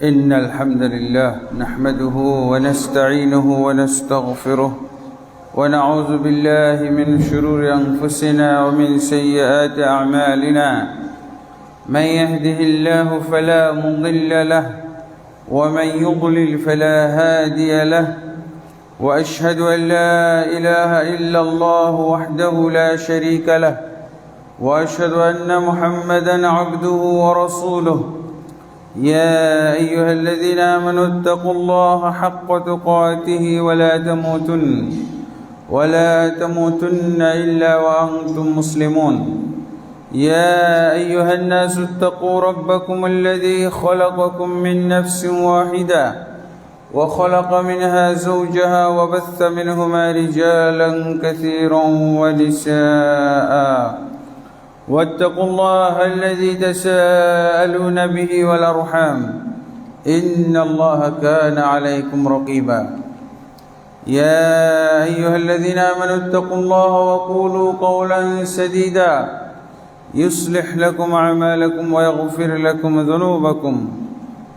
إن الحمد لله نحمده ونستعينه ونستغفره ونعوذ بالله من شرور أنفسنا ومن سيئات أعمالنا. من يهده الله فلا مضل له ومن يضلل فلا هادي له، وأشهد أن لا إله إلا الله وحده لا شريك له، وأشهد أن محمدًا عبده ورسوله. يا أيها الذين آمنوا اتقوا الله حق تقاته ولا تموتن إلا وأنتم مسلمون. يا أيها الناس اتقوا ربكم الذي خلقكم من نفس واحدة وخلق منها زوجها وبث منهما رجالا كثيرا ونساء، واتقوا الله الذي تساءلون به والأرحام إن الله كان عليكم رقيبا. يا أيها الذين آمنوا اتقوا الله وقولوا قولا سديدا يصلح لكم أعمالكم ويغفر لكم ذنوبكم،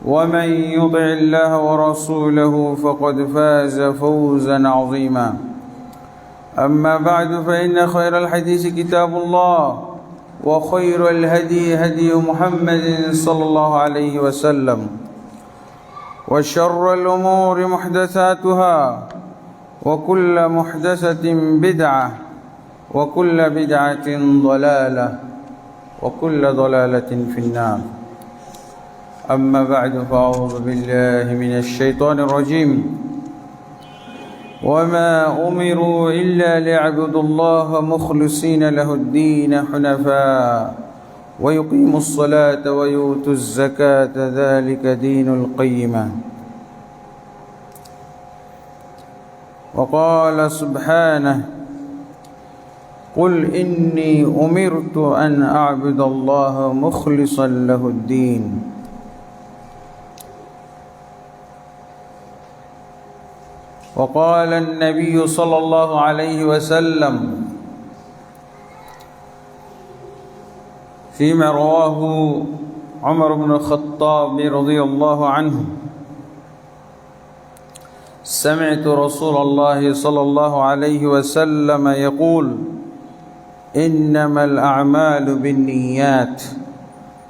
ومن يطع الله ورسوله فقد فاز فوزا عظيما. أما بعد، فإن خير الحديث كتاب الله، وخير الهدي هدي محمد صلى الله عليه وسلم، وشر الأمور محدثاتها، وكل محدثة بدعة، وكل بدعة ضلالة، وكل ضلالة في النار. أما بعد، فأعوذ بالله من الشيطان الرجيم. وما أمروا إلا ليعبدوا الله مخلصين له الدين حنفاء ويقيموا الصلاة ويؤتوا الزكاة ذلك دين القيمة. وقال سبحانه: قل إني أمرت أن أعبد الله مخلصا له الدين. وقال النبي صلى الله عليه وسلم فيما رواه عمر بن الخطاب رضي الله عنه: سمعت رسول الله صلى الله عليه وسلم يقول: إنما الأعمال بالنيات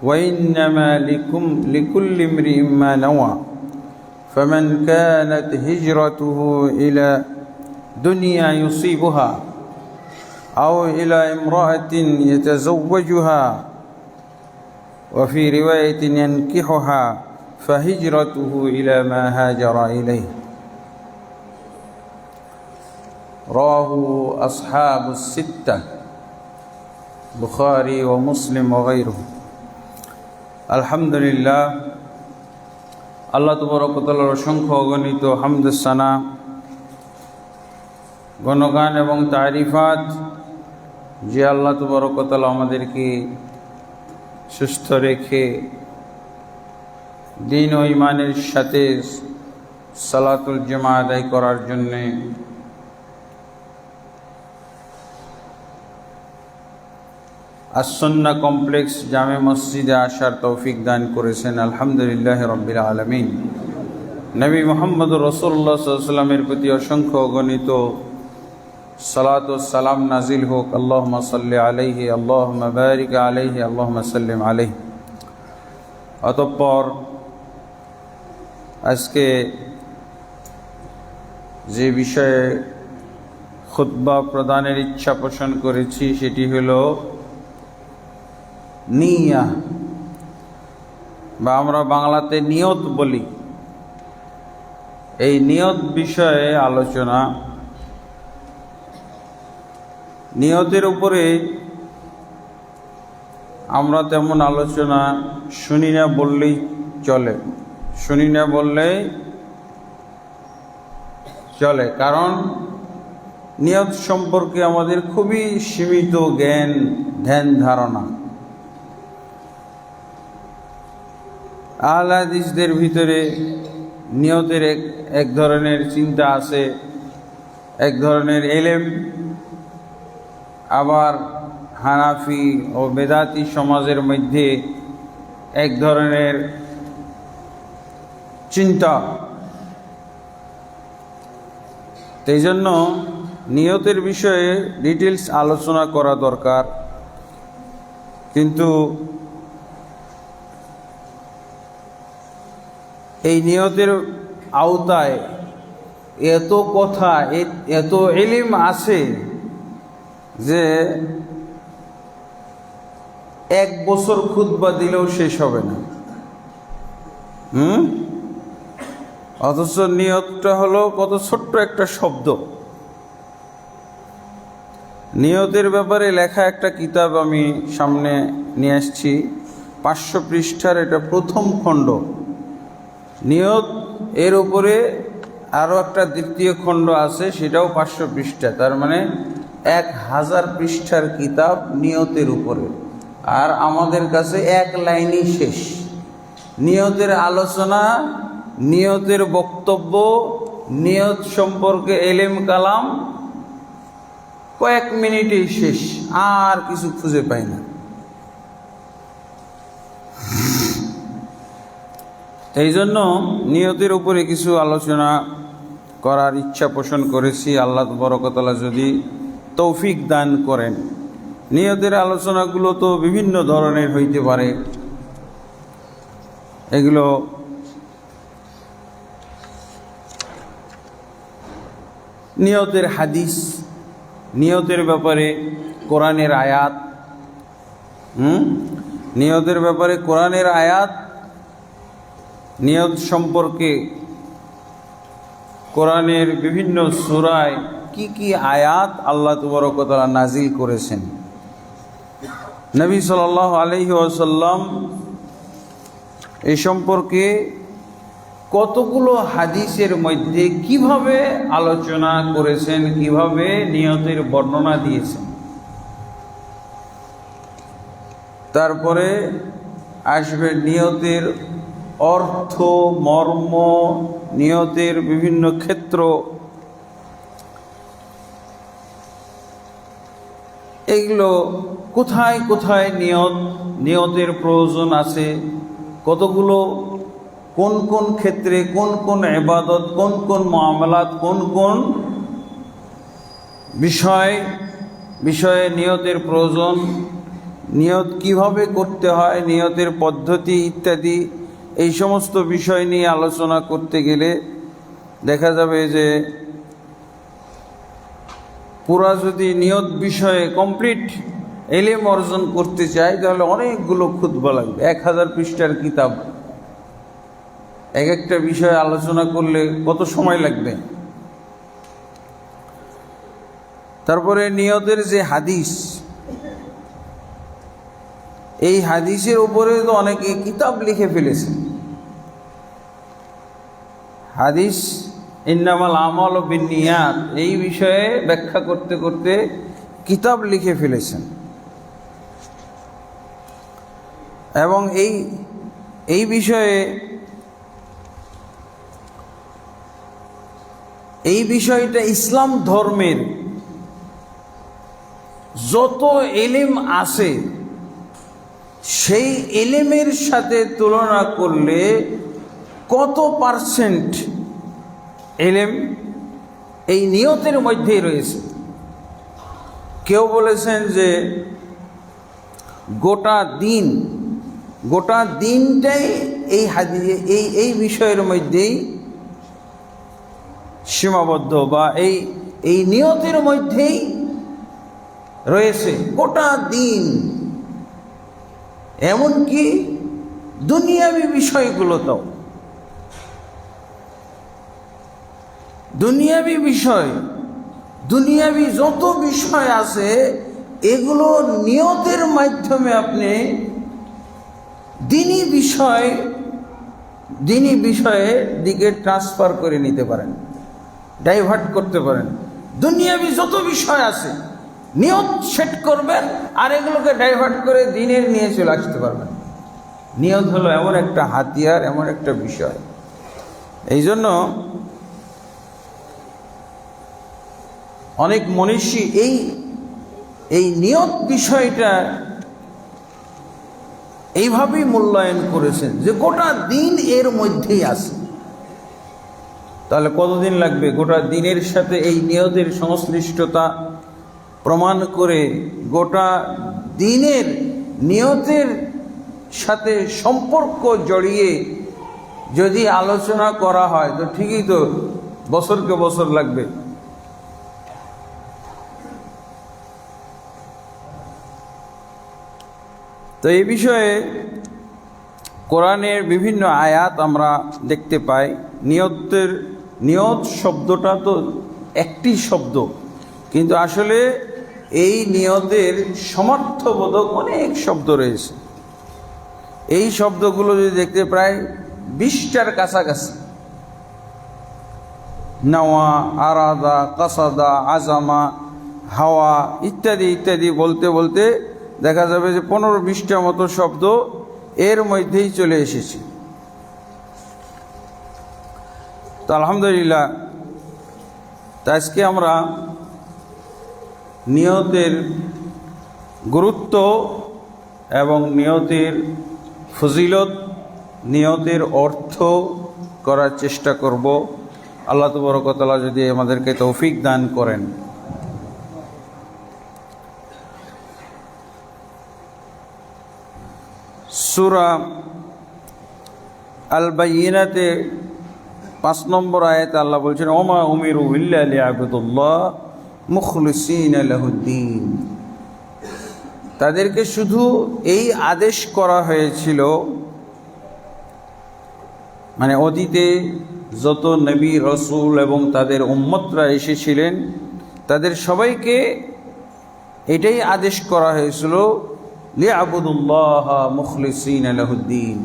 وإنما لكل امرئ ما نوى، فمن كانت هجرته إلى دنيا يصيبها أو إلى امرأة يتزوجها، وفي رواية ينكحها، فهجرته إلى ما هاجر إليه. رواه أصحاب الستة، बुखारी व मुस्लिम वगैरह। আলহামদুলিল্লাহ, আল্লাহ তাবারক ওয়া তাআলার অসংখ্য অগণিত হামদ সানা, গণগান এবং তারিফাত যে আল্লাহ তাবারক ওয়া তাআলা আমাদেরকে সুস্থ রেখে দ্বীন ও ঈমানের সাথে সালাতুল জুমা আদায় করার জন্যে আসন্না কমপ্লেক্স জামে মসজিদে আসার তৌফিক দান করেছেন। আলহামদুলিল্লাহ রাব্বিল আলামিন। নবী মুহাম্মদুর রাসূলুল্লাহ সাল্লাল্লাহু আলাইহি ওয়াসাল্লামের প্রতি অসংখ্য অগণিত সালাত ও সালাম নাজিল হোক। আল্লাহুম্মা সাল্লি আলাইহি, আল্লাহুম্মা বারিক আলাইহি, আল্লাহুম্মা সাল্লিম আলাইহি। অতঃপর আজকে যে বিষয়ে খুতবা প্রদানের ইচ্ছা পোষণ করেছি সেটি হলো নিয়া, বা আমরা বাংলাতে নিয়ত বলি। এই নিয়ত বিষয়ে আলোচনা। নিয়তের উপরে আমরা তেমন আলোচনা শুনি না বললেই চলে, কারণ নিয়ত সম্পর্কে আমাদের খুবই সীমিত ধ্যান ধারণা। আহলে হাদিসদের ভিতরে নিয়তের এক ধরনের চিন্তা আছে, এক ধরনের এলেম। আবার হানাফি ও বেদাতি সমাজের মধ্যে এক ধরনের চিন্তা। এই জন্য নিয়তের বিষয়ে ডিটেলস আলোচনা করা দরকার, কিন্তু এই নিয়তের আওতায় এত কথা, এত ইলম আছে যে 1 বছর খুতবা দিলেও শেষ হবে না। অথচ নিয়তটা হলো কত ছোট্ট একটা শব্দ। নিয়তের ব্যাপারে লেখা একটা কিতাব আমি সামনে নিয়ে আসছি, 500 পৃষ্ঠার, এটা প্রথম খণ্ড। নিয়ত এর উপরে আরও একটা দ্বিতীয় খণ্ড আছে, সেটাও 500 পৃষ্ঠা, তার মানে 1000 পৃষ্ঠার কিতাব নিয়তের উপরে। আর আমাদের কাছে 1 লাইনই শেষ। নিয়তের আলোচনা, নিয়তের বক্তব্য, নিয়ত সম্পর্কে এলেম কালাম কয়েক মিনিটেই শেষ, আর কিছু খুঁজে পাই না। এই জন্য নিয়তের উপরে কিছু আলোচনা করার ইচ্ছা পোষণ করেছি। আল্লাহ তাবারক ওয়া তাআলা যদি তৌফিক দান করেন। নিয়তের আলোচনাগুলো তো বিভিন্ন ধরনের হইতে পারে। এগুলো নিয়তের হাদিস, নিয়তের ব্যাপারে কোরআনের আয়াত, নিয়তের ব্যাপারে কোরআনের আয়াত, নিয়ত সম্পর্কে কোরআনের বিভিন্ন সূরায় কি কি আয়াত আল্লাহ তাবারক ওয়া তাআলা নাজিল করেছেন, নবী সাল্লাল্লাহু আলাইহি ওয়াসাল্লাম এই সম্পর্কে কতগুলো হাদিসের মধ্যে কিভাবে আলোচনা করেছেন, কিভাবে নিয়তের বর্ণনা দিয়েছেন। তারপরে আসবে নিয়তের অর্থ, মর্ম, নিয়তের বিভিন্ন ক্ষেত্র। এগুলো কোথায় কোথায় নিয়তের প্রয়োজন আছে, কতগুলো, কোন কোন ক্ষেত্রে, কোন কোন ইবাদত, কোন কোন মুআমালাত, কোন কোন বিষয়ে নিয়তের প্রয়োজন, নিয়ত কিভাবে করতে হয়, নিয়তের পদ্ধতি ইত্যাদি। এই সমস্ত বিষয় নিয়ে আলোচনা করতে গেলে দেখা যাবে যে পুরা যদি নিয়ত বিষয়ে কমপ্লিট ইলম অর্জন করতে চাই তাহলে অনেকগুলো খুতবা লাগবে, 1000 পৃষ্ঠার কিতাব। এক একটা বিষয়ে আলোচনা করলে কত সময় লাগবে। তারপরে নিয়তের যে হাদিস, এই হাদিসের উপরে তো অনেকে কিতাব লিখে ফেলেছে। হাদিস ইন্নামাল আমালু বিন্নিয়াত, এই বিষয়ে ব্যাখ্যা করতে করতে কিতাব লিখে ফেলেছেন। এবং এই বিষয়টা ইসলাম ধর্মের যত ইলম আছে সেই ইলমের সাথে তুলনা করলে কত পার্সেন্ট ইলম এই নিয়তের মধ্যেই রয়েছে। কেউ বলেছেন যে গোটা দিনটাই এই বিষয়ের মধ্যেই সীমাবদ্ধ, বা এই নিয়তের মধ্যেই রয়েছে গোটা দিন। এমনকি দুনিয়াবি বিষয়গুলোতেও, দুনিয়াবি যত বিষয় আছে এগুলো নিয়তের মাধ্যমে আপনি দিনী বিষয়ের দিকে ট্রান্সফার করে নিতে পারেন, ডাইভার্ট করতে পারেন। দুনিয়াবি যত বিষয় আছে নিয়ত সেট করবেন আর এগুলোকে ডাইভার্ট করে দিনের নিয়ে চলে আসতে পারবেন। নিয়ত হলো এমন একটা হাতিয়ার, এমন একটা বিষয়। এই জন্য অনেক মনীষী এই নিয়ত বিষয়টা এইভাবেই মূল্যায়ন করেছেন যে গোটা দিন এর মধ্যেই আছে। তাহলে কতদিন লাগবে গোটা দিনের সাথে এই নিয়তের সংশ্লিষ্টতা প্রমাণ করে গোটা দিনের নিয়তের সাথে সম্পর্ক জড়িয়ে যদি আলোচনা করা হয় তো ঠিকই তো বছরকে বছর লাগবে। তো এই বিষয়ে কোরআনের বিভিন্ন আয়াত আমরা দেখতে পাই। নিয়ত শব্দটা তো একটি শব্দ, কিন্তু আসলে এই নিয়তের সমর্থবোধক অনেক শব্দ রয়েছে। এই শব্দগুলো যদি দেখতে প্রায় 20টার কাছাকাছি, নাওয়া, আরাদা, কাসাদা, আজামা, হাওয়া ইত্যাদি ইত্যাদি বলতে বলতে দেখা যাবে যে 15-20টার মতো শব্দ এর মধ্যেই চলে এসেছে। তো আলহামদুলিল্লাহ, তা আজকে আমরা নিয়তের গুরুত্ব এবং নিয়তের ফজিলত, নিয়তের অর্থ করার চেষ্টা করব। আল্লাহ তাবারক ওয়া তাআলা যদি আমাদেরকে তৌফিক দান করেন। সূরা আল বাইয়িনাতে 5 নম্বর আয়াতে আল্লাহ বলছেন, ওমা উমিরু ইল্লা লিয়াবুদুল্লাহ মুখলিসিনা লাহুদ্দিন। তাদেরকে শুধু এই আদেশ করা হয়েছিল, মানে অতীতে যত নবী রসুল এবং তাদের উম্মতরা এসেছিলেন তাদের সবাইকে এটাই আদেশ করা হয়েছিল, লিয়াবুদুল্লাহ মুখলিসিনা লাহুদ্দিন,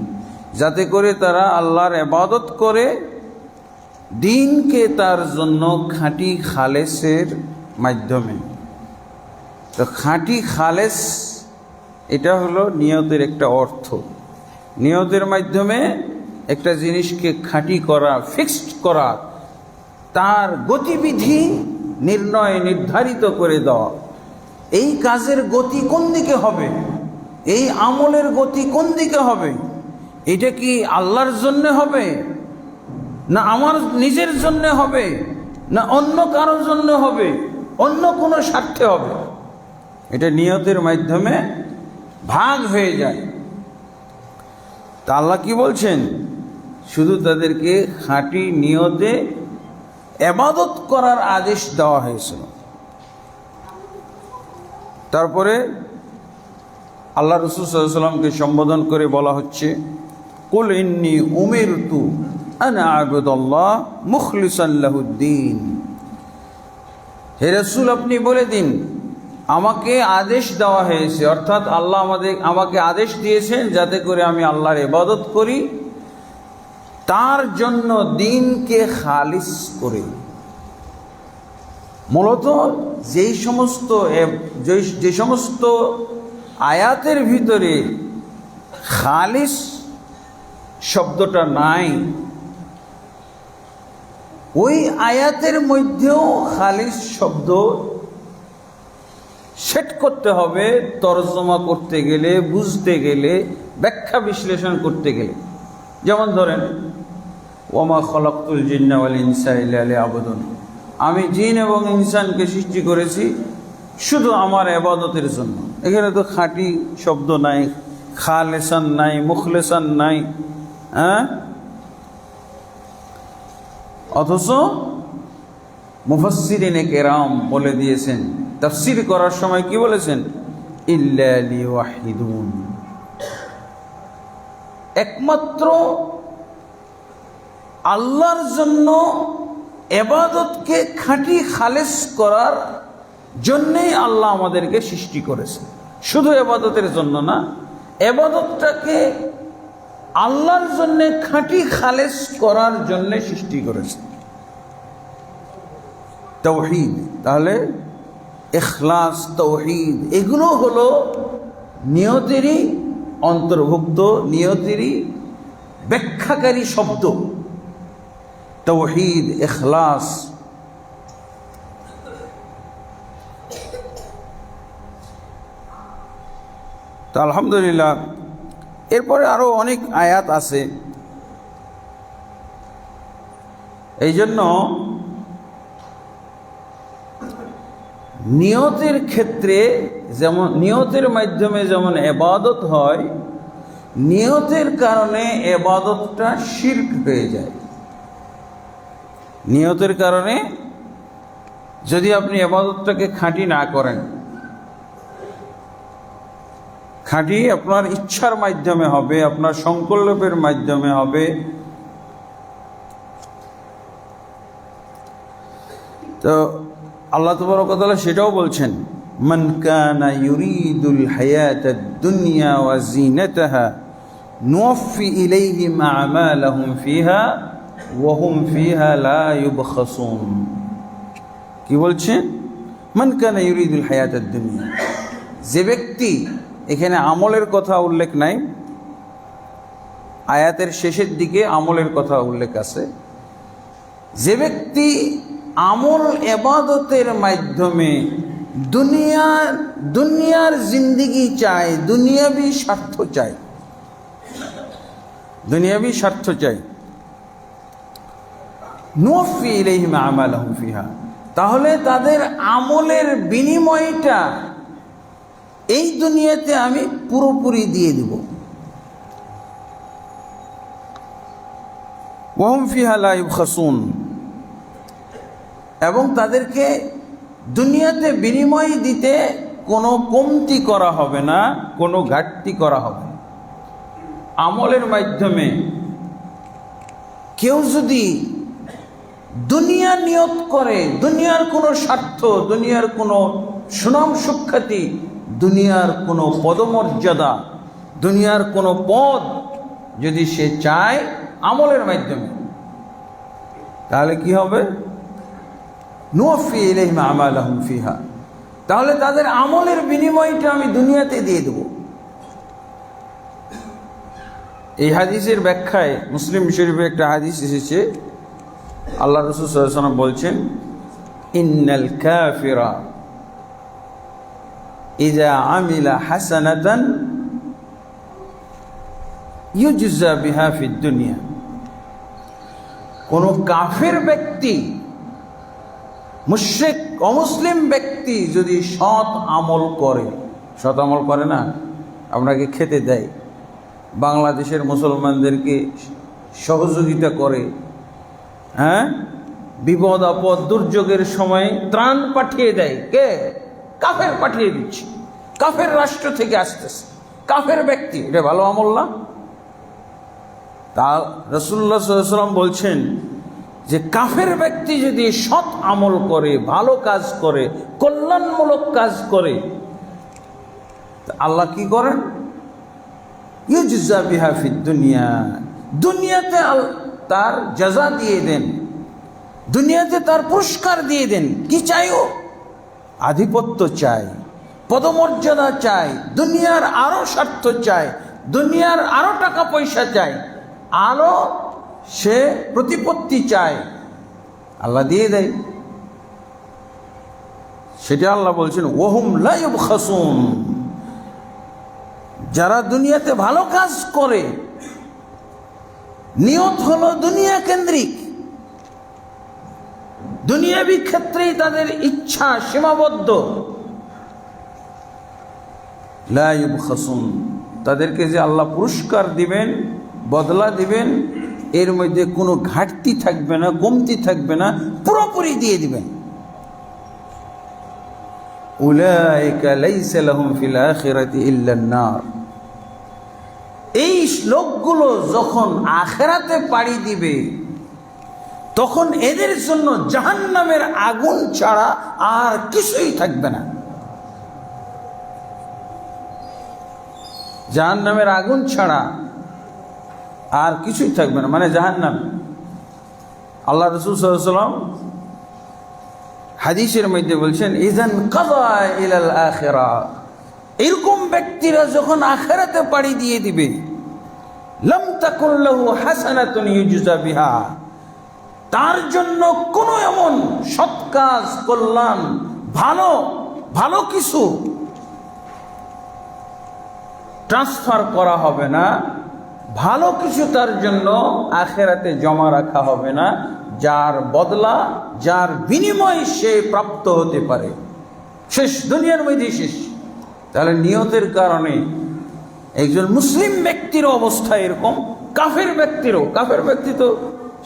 যাতে করে তারা আল্লাহর ইবাদত করে দিনকে তার জন্য খাঁটি খালেসের মাধ্যমে। তো খাঁটি খালেস এটা হলো নিয়তের একটা অর্থ। নিয়তের মাধ্যমে একটা জিনিসকে খাঁটি করা, ফিক্সড করা, তার গতিবিধি নির্ধারিত করে দেওয়া। এই কাজের গতি কোন দিকে হবে, এই আমলের গতি কোন দিকে হবে, এটা কি আল্লাহর জন্য হবে না আমার নিজের জন্য হবে না অন্য কারোর জন্য হবে, অন্য কোনো স্বার্থে হবে, এটা নিয়তের মাধ্যমে ভাগ হয়ে যায়। তা আল্লাহ কি বলছেন, শুধু তাদেরকে খাঁটি নিয়তে ইবাদত করার আদেশ দেওয়া হয়েছিল। তারপরে আল্লাহ রাসূল সাল্লাল্লাহু আলাইহি ওয়াসাল্লামকে সম্বোধন করে বলা হচ্ছে, কুল ইন্নী উমিরতু আন আ'বুদাল্লাহ মুখলিসান লাহুদ্দিন। হে রাসূল, আপনি বলে দিন, আমাকে আদেশ দেওয়া হয়েছে, অর্থাৎ আল্লাহ আমাকে আদেশ দিয়েছেন যাতে করে আমি আল্লাহর ইবাদত করি, তার জন্য দিনকে খালিস করি। মূলত যে সমস্ত আয়াতের ভিতরে খালিস শব্দটা নাই, ওই আয়াতের মধ্যেও খালিস শব্দ সেট করতে হবে তরজমা করতে গেলে, বুঝতে গেলে, ব্যাখ্যা বিশ্লেষণ করতে গেলে। যেমন ধরেন, ওমা খলাকতুল জিন্না ওয়াল ইনসা ইল্লা লিয়াবুদুন, আমি জিন এবং ইনসানকে সৃষ্টি করেছি শুধু আমার ইবাদতের জন্য। এখানে তো খাঁটি শব্দ নাই, খালেসান নাই, মুখলেসান নাই, হ্যাঁ। অথচ মুফাসসিরিনে কেরাম বলে দিয়েছেন, তাফসীর করার সময় কি বলেছেন, ইল্লা লিওয়াহিদুন, একমাত্র আল্লাহর জন্য ইবাদতকে খাঁটি খালেস করার জন্যই আল্লাহ আমাদেরকে সৃষ্টি করেছেন, শুধু ইবাদতের জন্য না, ইবাদতটাকে আল্লাহর জন্য খাঁটি খালেস করার জন্য সৃষ্টি করেছেন। তাওহীদ, তাহলে ইখলাস, তাওহীদ এগুলো হলো নিয়তেরই অন্তর্ভুক্ত, নিয়তেরই ব্যাখ্যাকারী শব্দ। তাওহীদ, ইখলাস। তো আলহামদুলিল্লাহ, এরপরে আরো অনেক আয়াত আছে। এই জন্য নিয়তের ক্ষেত্রে যেমন নিয়তের মাধ্যমে যেমন ইবাদত হয়, নিয়তের কারণে ইবাদতটা শিরক হয়ে যায়। নিয়তের কারণে যদি আপনি ইবাদতটাকে খাঁটি না করেন, খাঁটি আপনার ইচ্ছার মাধ্যমে হবে, আপনার সংকল্পের মাধ্যমে হবে, তো আল্লাহ তাবারক ওয়া তাআলা সেটাও বলছেন, মান কানা ইউরিদুল হায়াতাদ দুনিয়া ওয়া জিনাতাহা নুওয়াফি ইলাইহিম আমালাহুম ফিহা ওয়া হুম ফিহা লা ইউবখাসুন। কি বলছেন? মান কানা ইউরিদুল হায়াতাদ দুনিয়া, যে ব্যক্তি, এখানে আমলের কথা উল্লেখ নাই, আয়াতের শেষের দিকে আমলের কথা উল্লেখ আছে। যে ব্যক্তি আমল ইবাদতের মাধ্যমে দুনিয়ার জিন্দেগি চায়, দুনিয়াবি স্বার্থ চায়, দুনিয়াবি স্বার্থ চায়, নুওয়াফি ইলাইহিম আমালাহুম ফিহা, তাহলে তাদের আমলের বিনিময়টা এই দুনিয়াতে আমি পুরোপুরি দিয়ে দিব। ওয়া হুম ফিহা লা ইউবখাসুন, এবং তাদেরকে দুনিয়াতে বিনিময় দিতে কোনো কমতি করা হবে না, কোনো ঘাটতি করা হবে না। আমলের মাধ্যমে কেউ যদি দুনিয়া নিয়ত করে, দুনিয়ার কোনো স্বার্থ, দুনিয়ার কোনো সুনাম সুখ্যাতি, দুনিয়ার কোনো পদমর্যাদা, দুনিয়ার কোনো পদ যদি সে চায় আমলের মাধ্যমে, তাহলে কি হবে? নুওয়াফি ইলাইহিম আমালাহুম ফিহা, তাহলে তাদের আমলের বিনিময়টা আমি দুনিয়াতে দিয়ে দেব। এই হাদিসের ব্যাখ্যায় মুসলিম শরীফে একটা হাদিস এসেছে, আল্লাহ রাসূল সাল্লাল্লাহু আলাইহি ওয়াসাল্লাম বলছেন, ইন্নাল কাফিরা ইযা আমিলা হাসানাতান ইউজজা বিহা ফিদ দুনিয়া, কোন কাফের ব্যক্তি, মুশরিক অমুসলিম ব্যক্তি যদি সৎ আমল করে, সৎ আমল করে না, আপনাকে খেতে দেয়, বাংলাদেশের মুসলমানদেরকে সহযোগিতা করে, হ্যাঁ, বিপদ আপদ দুর্যোগের সময় ত্রাণ পাঠিয়ে দেয়, কে? কাফের পাঠিয়ে দিচ্ছে, কাফের রাষ্ট্র থেকে আসতেছে, কাফের ব্যক্তি, এটা ভালো আমল না? তা রাসূলুল্লাহ সাল্লাল্লাহু আলাইহি ওয়াসাল্লাম বলছেন যে কাফের ব্যক্তি যদি সৎ আমল করে, ভালো কাজ করে, কল্যাণমূলক কাজ করে, আল্লাহ কি করেন? ইউজজা বিহা ফিদ দুনিয়া, দুনিয়াতে তার জাযা দিয়ে দেন, দুনিয়াতে তার পুরস্কার দিয়ে দেন। কি চাই ও? আধিপত্য চাই, পদমর্যাদা চাই, দুনিয়ার আরো স্বার্থ চাই, দুনিয়ার আরো টাকা পয়সা চাই, আরো সে প্রতিপত্তি চায়, আল্লাহ দিয়ে দেয়। সেটা আল্লাহ বলছেন, ওয়াহুম লা ইউবখাসুন, যারা দুনিয়াতে ভালো কাজ করে, নিয়ত হলো দুনিয়া কেন্দ্রিক, দুনিয়াবি ক্ষেত্রেই তাদের ইচ্ছা সীমাবদ্ধ, লা ইউবখাসুন, তাদেরকে যে আল্লাহ পুরস্কার দিবেন, বদলা দিবেন, এর মধ্যে কোনো ঘাটতি থাকবে না, কমতি থাকবে না, পুরোপুরি দিয়ে দিবেন। উলাইকা লাইসা লাহুম ফিল আখিরাতি ইল্লান নার, এই লোকগুলো যখন আখিরাতে পাড়ি দিবে তখন এদের জন্য জাহান্নামের আগুন ছাড়া আর কিছুই থাকবে না। জাহান্নামের আগুন ছাড়া আর কিছুই থাকবে না, মানে জাহান্নাম। আল্লাহ রাসূল সাল্লাল্লাহু আলাইহি ওয়াসাল্লাম হাদিসের মধ্যে বলছেন, ইযান কাযা ইলাল আখিরাহ, এরকম ব্যক্তিরা যখন আখিরাতে পাড়ি দিয়ে দিবে, লাম তাকুন লাহু হাসানাতুন ইউজজা বিহা, তার জন্য কোনো এমন সৎ কাজ, কল্যাণ, ভালো ভালো কিছু ট্রান্সফার করা হবে না, ভালো কিছু তার জন্য আখিরাতে জমা রাখা হবে না, যার বদলা, যার বিনিময় সে প্রাপ্ত হতে পারে, শেষ, দুনিয়ার মধ্যে শেষ। তাহলে নিয়তের কারণে একজন মুসলিম ব্যক্তির অবস্থা এরকম, কাফের ব্যক্তি তো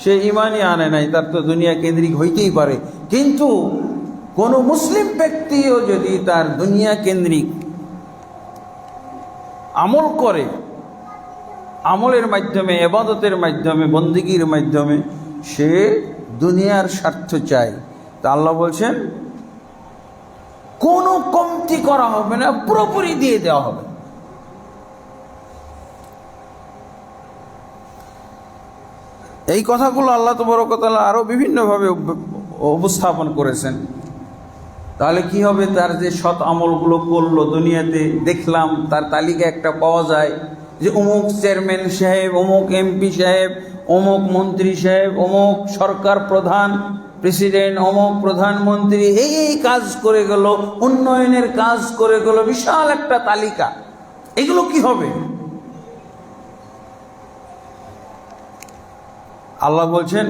সে ইমানই আনে নাই, তার তো দুনিয়া কেন্দ্রিক হইতেই পারে, কিন্তু কোন মুসলিম ব্যক্তিও যদি তার দুনিয়া কেন্দ্রিক আমল করে, আমলের মাধ্যমে, ইবাদতের মাধ্যমে, বন্দেগীর মাধ্যমে সে দুনিয়ার স্বার্থ চায়, তা আল্লাহ বলছেন কোনো কমতি করা হবে না, পুরোপুরি দিয়ে দেওয়া হবে। এই কথাগুলো আল্লাহ তাবারক ওয়া তাআলা আরো বিভিন্নভাবে উপস্থাপন করেছেন। তাহলে কি হবে, তার যে সৎ আমলগুলো করলো দুনিয়াতে, দেখলাম তার তালিকা একটা পাওয়া যায় যে অমুক চেয়ারম্যান সাহেব, অমুক এমপি সাহেব, অমুক মন্ত্রী সাহেব, অমুক সরকার প্রধান, প্রেসিডেন্ট, অমুক প্রধানমন্ত্রী এই কাজ করে গেল, উন্নয়নের কাজ করে গেল, বিশাল একটা তালিকা। এগুলো কি হবে? আল্লাহ বলছেন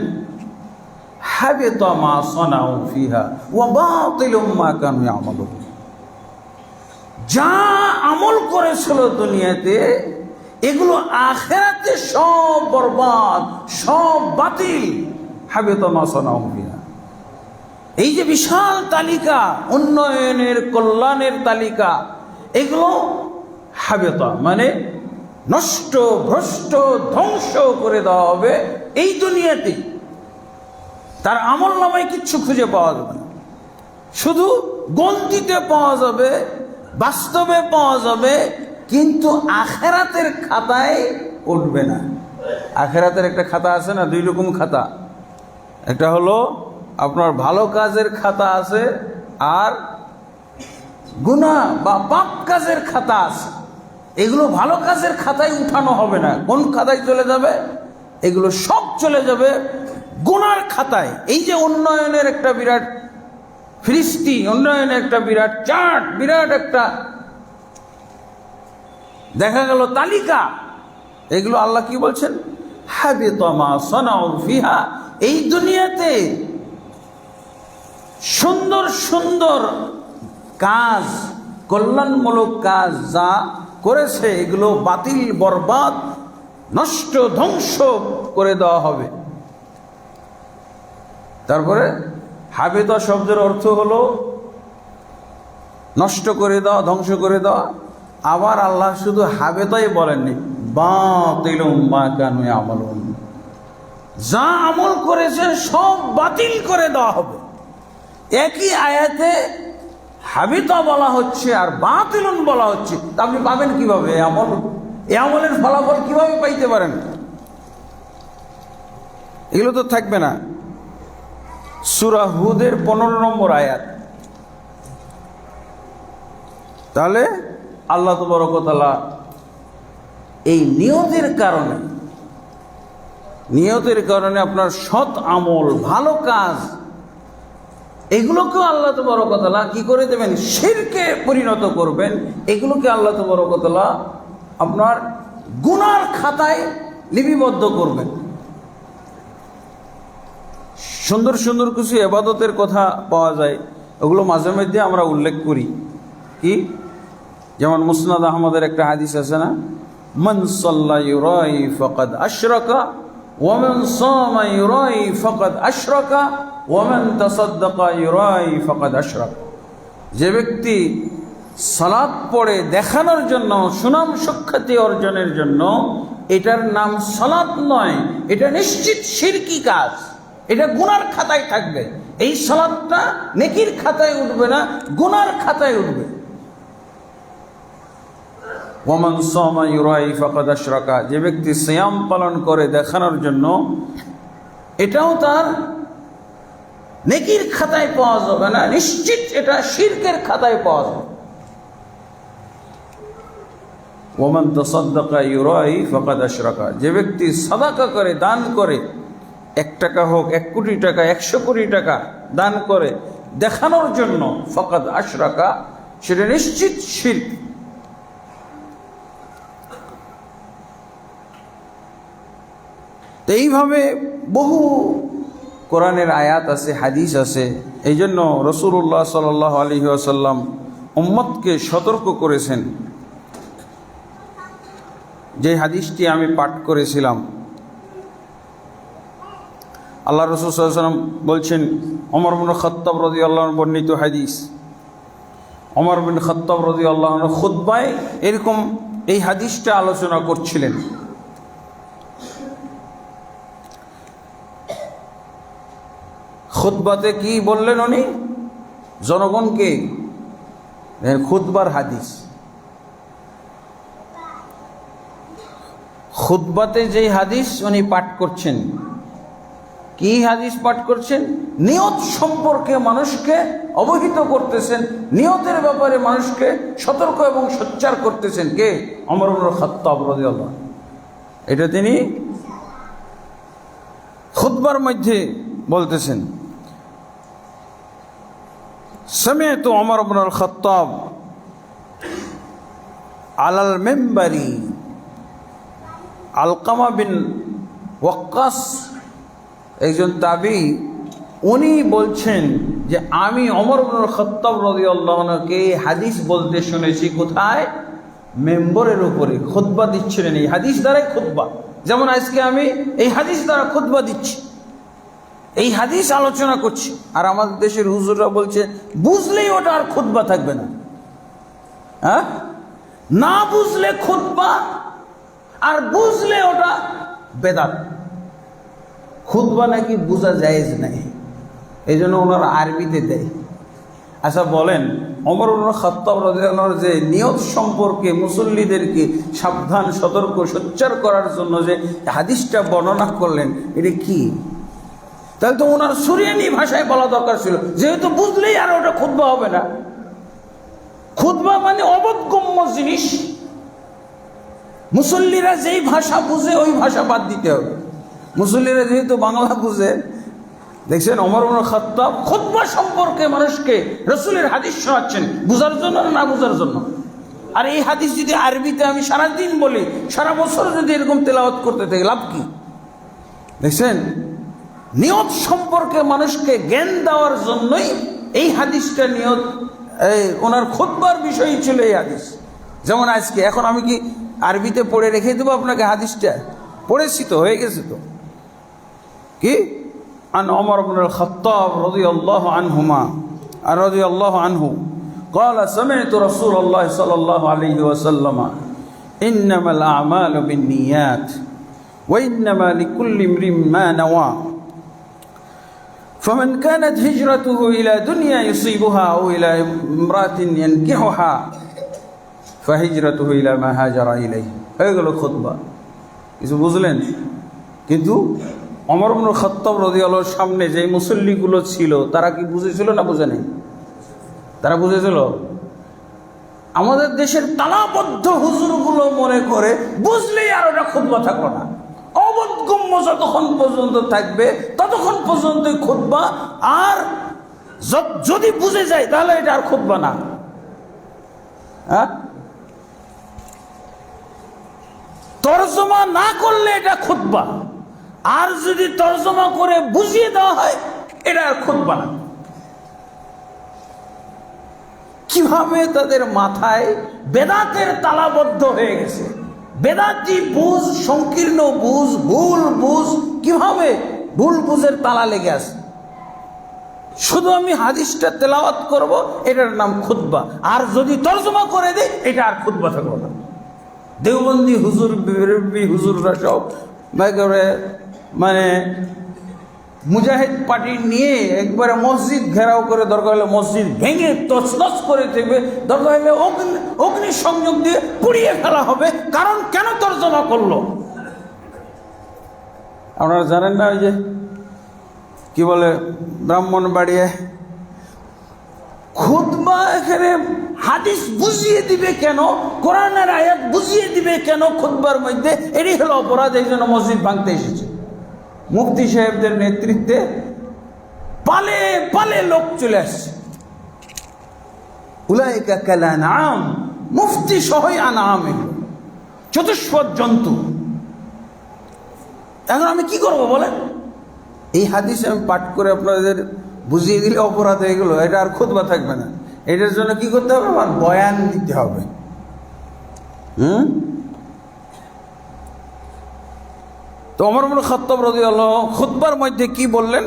হাবিতা মা সানাউ ফিহা ওয়া বাতিলুম মা কানু ইয়ামালুন। যা আমল করেছিল দুনিয়াতে, এগুলো আখিরাতে সব বরবাদ, সব বাতিল। হাবিতা মা সানাউ ফিহা, এই যে বিশাল তালিকা, উন্নয়নের, কল্যাণের তালিকা, এগুলো হাবিতা মানে নষ্ট, ভ্রষ্ট, ধ্বংস করে দেওয়া হবে এই দুনিয়াতে। তার আমল নামায় কিচ্ছু খুঁজে পাওয়া যাবে না, শুধু গন্তিতে পাওয়া যাবে, বাস্তবে পাওয়া যাবে, কিন্তু আখিরাতের খাতায় উঠবে না। আখিরাতের একটা খাতা আছে না, দুই রকম খাতা, একটা হলো আপনার ভালো কাজের খাতা আছে, আর গুনাহ বা পাপ কাজের খাতা আছে। এগুলো ভালো কাজের খাতায় উঠানো হবে না। কোন খাতায় চলে যাবে? এগুলো সব চলে যাবে গুনার খাতায়। এই যে উন্নয়নের একটা বিরাট ফিরিস্তি, উন্নয়নের একটা বিরাট চার্ট, বিরাট একটা দেখা গেল তালিকা, এগুলো আল্লাহ কি বলছেন? হাবিতা মা সানাউ ফিহা, এই দুনিয়াতে সুন্দর সুন্দর কাজ, কল্যাণমূলক কাজ যা করেছে, এগুলো বাতিল, বরবাদ, নষ্ট, ধ্বংস করে দেওয়া হবে। তারপরে হাবিতা শব্দের অর্থ হলো নষ্ট করে দেওয়া, ধ্বংস করে দেওয়া। আবার আল্লাহ শুধু হাবিতাই বলেননি, বাতিলুম মা কানু ইয়ামালুন, যা আমল করেছে সব বাতিল করে দেওয়া হবে। একই আয়াতে হাবিতা বলা হচ্ছে আর বাতিলুন বলা হচ্ছে, তা আপনি পাবেন কিভাবে? এই আমলের ফলাফল কিভাবে পাইতে পারেন? এগুলো তো থাকবে না। সূরা হুদের 15 নম্বর আয়াত। তাহলে আল্লাহ তাবারক ওয়া তাআলা এই নিয়তের কারণে আপনার সৎ আমল, ভালো কাজ, এগুলোকেও আল্লাহ তাবারক ওয়া তাআলা কি করে দেবেন? শিরকে পরিণত করবেন। এগুলোকে আল্লাহ তাবারক ওয়া তাআলা আপনার গুনার খাতায় লিপিবদ্ধ করবেন। সুন্দর সুন্দর কিছু ইবাদতের কথা পাওয়া যায়, ওগুলো মাঝে মধ্যে আমরা উল্লেখ করি। কি? যেমন মুসনাদ আহমদের একটা হাদিস আছে না, মান সাল্লা ইউরাই ফাকাদ আশরাকা ওয়া মান সামা ইউরাই ফাকাদ আশরাকা ওয়া মান তাসাদ্দাকা ইউরাই ফাকাদ আশরাকা। যে ব্যক্তি সালাত পড়ে দেখানোর জন্য, সুনাম সুখ্যাতি অর্জনের জন্য, এটার নাম সালাত নয়, এটা নিশ্চিত শিরকি কাজ, এটা গুনার খাতায় থাকবে। এই সালাতটা নেকির খাতায় উঠবে না, গুনার খাতায় উঠবে। ওয়ামান সামা ইউরাই ফাকাদ আশরাকা, যে ব্যক্তি সিয়াম পালন করে দেখানোর জন্য, এটাও তার নেকির খাতায় পাওয়া যাবে না, নিশ্চিত এটা শিরকের খাতায় পাওয়া যাবে। ওয়ামান তাসাদ্দাকা ইউরাই ফাকাদ আশরাকা, যে ব্যক্তি সাদাকা করে, দান করে, 1 টাকা হোক, 1 কোটি টাকা, 100 কোটি টাকা দান করে দেখানোর জন্য, ফাকাদ আশরাকা, সেটা নিশ্চিত শিরক। তো এইভাবে বহু কোরআনের আয়াত আছে, হাদিস আছে। এই জন্য রাসূলুল্লাহ সাল্লাল্লাহু আলাইহি ওয়াসাল্লাম উম্মতকে সতর্ক করেছেন। যে হাদিসটি আমি পাঠ করেছিলাম, আল্লাহ রাসূল সাল্লাল্লাহু আলাইহি ওয়াসাল্লাম বলছেন, ওমর ইবনে খাত্তাব রাদিয়াল্লাহু আনহু বর্ণিত হাদিস, ওমর ইবনে খাত্তাব রাদিয়াল্লাহু আনহু খুতবায় এরকম এই হাদিসটা আলোচনা করছিলেন। খুতবাতে কি বললেন উনি জনগণকে? খুতবার হাদিস, খুতবাতে যে হাদিস উনি পাঠ করছেন, কি হাদিস পাঠ করছেন? নিয়ত সম্পর্কে মানুষকে অবহিত করতেছেন, নিয়তের ব্যাপারে মানুষকে সতর্ক এবং সোচ্চার করতেছেন। কে? ওমর ইবনে খাত্তাব রাদিয়াল্লাহু আনহু। এটা তিনি খুতবার মধ্যে বলতেছেন। সামি'তু ওমর ইবনে খাত্তাব আলাল মিম্বারি, আলকামা বিন ওয়াক্কাস একজন তাবী, উনি বলছেন যে আমি ওমর ইবনে খাত্তাব রাদিয়াল্লাহু আনহুকে হাদিস বলতে শুনেছি। কোথায়? মেম্বরের উপরে খুতবা দিচ্ছিলেন। এই হাদিস দ্বারাই খুতবা, যেমন আজকে আমি এই হাদিস দ্বারা খুতবা দিচ্ছি, এই হাদিস আলোচনা করছি। আর আমাদের দেশের হুজুররা বলছে বুঝলেই ওটা আর খুতবা থাকবে না। হ্যাঁ, না বুঝলে খুতবা, আর বুঝলে ওটা বেদাত। খুতবা নাকি বোঝা জায়েজ নাই, এই জন্য ওনারা আরবিতে দেয়। আচ্ছা বলেন, ওমর ইবনে খাত্তাব রাদিয়াল্লাহু আনহু যে নিয়ত সম্পর্কে মুসল্লিদেরকে সাবধান, সতর্ক, সোচ্চার করার জন্য যে হাদিসটা বর্ণনা করলেন, এটা কি? তাহলে তো ওনার সুরিয়ানি ভাষায় বলা দরকার ছিল, যেহেতু বুঝলেই আর ওটা খুতবা হবে না। খুতবা মানে অবোধগম্য জিনিস, মুসল্লিরা যেই ভাষা বুঝে ওই ভাষা বাদ দিতে হবে। মুসল্লিরা যেহেতু বাংলা বুঝে, দেখছেন ওমর ইবনে খাত্তাব খুতবা সম্পর্কে মানুষকে রাসূলের হাদিস শোনাচ্ছেন, বুঝার জন্য না বুঝার জন্য। আর এই হাদিস যদি আরবিতে আমি সারাদিন বলি, সারা বছর যদি এরকম তেলাওয়াত করতে থাকি, লাভ কি? দেখছেন, নিয়ত সম্পর্কে মানুষকে জ্ঞান দেওয়ার জন্যই এই হাদিসটা, নিয়ত ওনার খুতবার বিষয়ই ছিল এই হাদিস। যেমন আজকে এখন আমি কি আরবিতে পড়ে রেখে দেবো আপনাকে হাদিসটা? পড়েছি তো, হয়ে গেছে তো। কি? عن عمر بن الخطاب رضي الله عنهما رضي الله عنه قال سمعت رسول الله صلى الله عليه وسلم إنما الأعمال بالنيات وإنما لكل امرئ ما نوى فمن كانت هجرته إلى دنيا يصيبها أو إلى امرأة ينكحها فهجرته إلى ما هاجر إليه. এগুলো খুতবা। কিছু বুঝলেন? কিন্তু ওমর ইবনে খাত্তাব রাদিয়াল্লাহু আনহুর সামনে যে মুসল্লিগুলো ছিল, তারা কি বুঝেছিল না বুঝে নাই? তারা বুঝেছিল। আমাদের দেশের তালাবদ্ধ হুজুরগুলো মনে করে বুঝলেই আর ওটা খুতবা থাকবে না, অবোধগম্য যতক্ষণ পর্যন্ত থাকবে ততক্ষণ পর্যন্তই খুতবা, আর যদি বুঝে যায় তাহলে এটা আর খুতবা না। হ্যাঁ, তরজমা না করলে এটা খুতবা, আর যদি তরজমা করে বুঝিয়ে দেওয়া হয় এটা আর খুতবা না। কিভাবে তাদের মাথায় বেদাতের তালাবদ্ধ হয়ে গেছে, বেদাতি বুঝ, সংকীর্ণ বুঝ, ভুল বুঝ, কিভাবে ভুল বুঝের তালা লেগে আছে। শুধু আমি হাদিসটা তেলাওয়াত করব, এটার নাম খুতবা, আর যদি তরজমা করে দেয় এটা আর খুতবা থাকবে না। দেওবন্দি হুজুর, হুজুররা সব মানে মুজাহিদ পার্টি নিয়ে একবারে মসজিদ ঘেরাও করে, দরকার হলে মসজিদ ভেঙে তছনছ করে দেবে, দরকার হলে অগ্নি সংযোগ দিয়ে পুড়িয়ে ফেলা হবে। কারণ কেন তরজমা করলো? আপনারা জানেন না, ওই যে কি বলে ব্রাহ্মণবাড়িয়া খুতবা, এখানে হাদিস বুঝিয়ে দিবে কেন, কোরআনের আয়াত বুঝিয়ে দিবে কেন খুতবার মধ্যে? এটাই হলো অপরাধ। এই জন্য মসজিদ ভাঙতে এসেছে। মুফতি সাহেবদের নেতৃত্বে পালে পালে লোক চলে আসছে। উলাইকা কাল আনআম, মুফতি সহই আনআম, চতুষ্পদ জন্তু। এখন আমি কি করব বলেন? এই হাদিস আমি পাঠ করে আপনাদের বুঝিয়ে দিলে অপরাধ হয়ে গেল, এটা আর খুতবা থাকবে না। এটার জন্য কি করতে হবে? আমার বয়ান দিতে হবে। তো ওমর ইবনে খাত্তাব রাদিয়াল্লাহু খুতবার মধ্যে কি বললেন?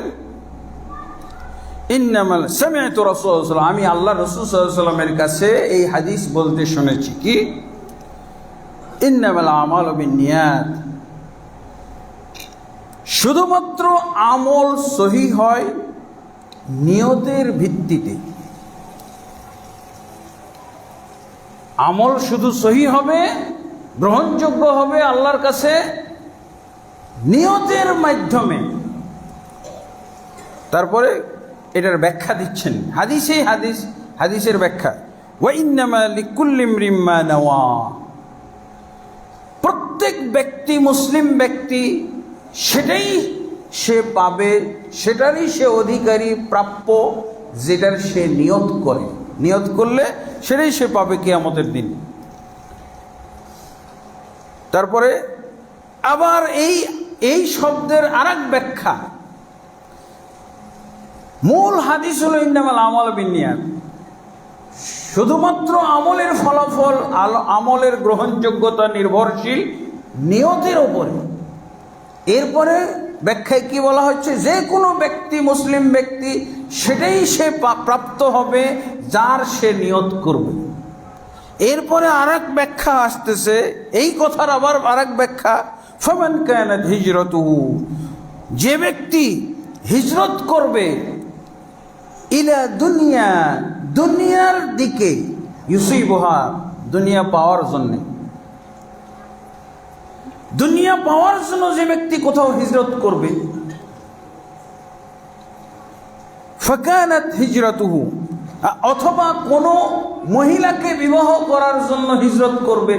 ইন্নামাল সামি'তু রাসূলুল্লাহ, আমি আল্লাহ রাসূল সাল্লাল্লাহু আলাইহি ওয়াসাল্লামের কাছে এই হাদিস বলতে শুনেছি কি, ইন্নামাল আমালু বিন্নিয়াত, শুধুমাত্র আমল সহি হয় নিয়তের ভিত্তিতে। আমল শুধু সহি হবে, গ্রহণযোগ্য হবে আল্লাহর কাছে নিয়তের মাধ্যমে। তারপরে এটার ব্যাখ্যা দিচ্ছেন হাদিসের ব্যাখ্যা, ওয়া ইন্নামা লিকুল্লি ইমরিম মা নাওয়া, প্রত্যেক ব্যক্তি, মুসলিম ব্যক্তি সেটাই সে পাবে, সেটারই সে অধিকারী, প্রাপ্য, যেটার সে নিয়ত করে। নিয়ত করলে সেটাই সে পাবে কিয়ামতের দিন। তারপরে আবার এই শব্দের আরেক ব্যাখ্যা, মূল হাদিস হলো ইন্নামাল আমালু বিন্নিয়াত, শুধুমাত্র আমলের ফলাফল, আমলের গ্রহণযোগ্যতা নির্ভরশীল নিয়তের উপরে। এরপরে ব্যাখ্যায় কি বলা হচ্ছে, যে কোনো ব্যক্তি, মুসলিম ব্যক্তি সেটাই সে প্রাপ্ত হবে যার সে নিয়ত করবে। এরপরে আরেক ব্যাখ্যা আসতেছে, এই কথার আবার আরেক ব্যাখ্যা, ফামান কানাত হিজরাতুহু, যে ব্যক্তি হিজরত করবে ইলা দুনিয়া, দুনিয়ার দিকে, ইউসিবুহা, দুনিয়া পাওয়ার জন্য, দুনিয়া পাওয়ার জন্য যে ব্যক্তি কোথাও হিজরত করবে, ফাকানাত হিজরাতুহু, অথবা কোনো মহিলাকে বিবাহ করার জন্য হিজরত করবে,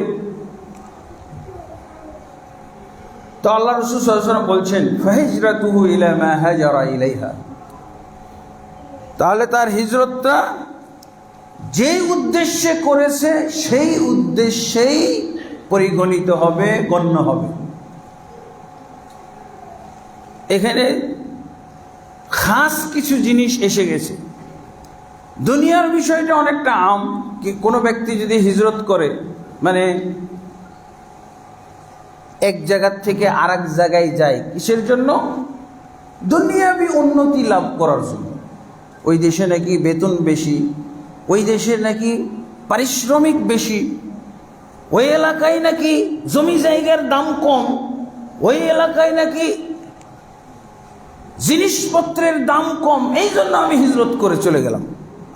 তো আল্লাহ রাসূল সাল্লাল্লাহু আলাইহি ওয়াসাল্লাম বলছেন ফাহিজরাতুহু ইলা মা হাজারা ইলাইহা, তাহলে তার হিজরতটা যেই উদ্দেশ্যে করেছে সেই উদ্দেশ্যেই পরিগণিত হবে, গণ্য হবে। এখানে খাস কিছু জিনিস এসে গেছে। দুনিয়ার বিষয়টা অনেকটা আম, কি কোনো ব্যক্তি যদি হিজরত করে, মানে এক জায়গার থেকে আর এক জায়গায় যায়, কিসের জন্য? দুনিয়াবি উন্নতি লাভ করার জন্য। ওই দেশে নাকি বেতন বেশি, ওই দেশে নাকি পারিশ্রমিক বেশি, ওই এলাকায় নাকি জমি জায়গার দাম কম, ওই এলাকায় নাকি জিনিসপত্রের দাম কম, এই জন্য আমি হিজরত করে চলে গেলাম।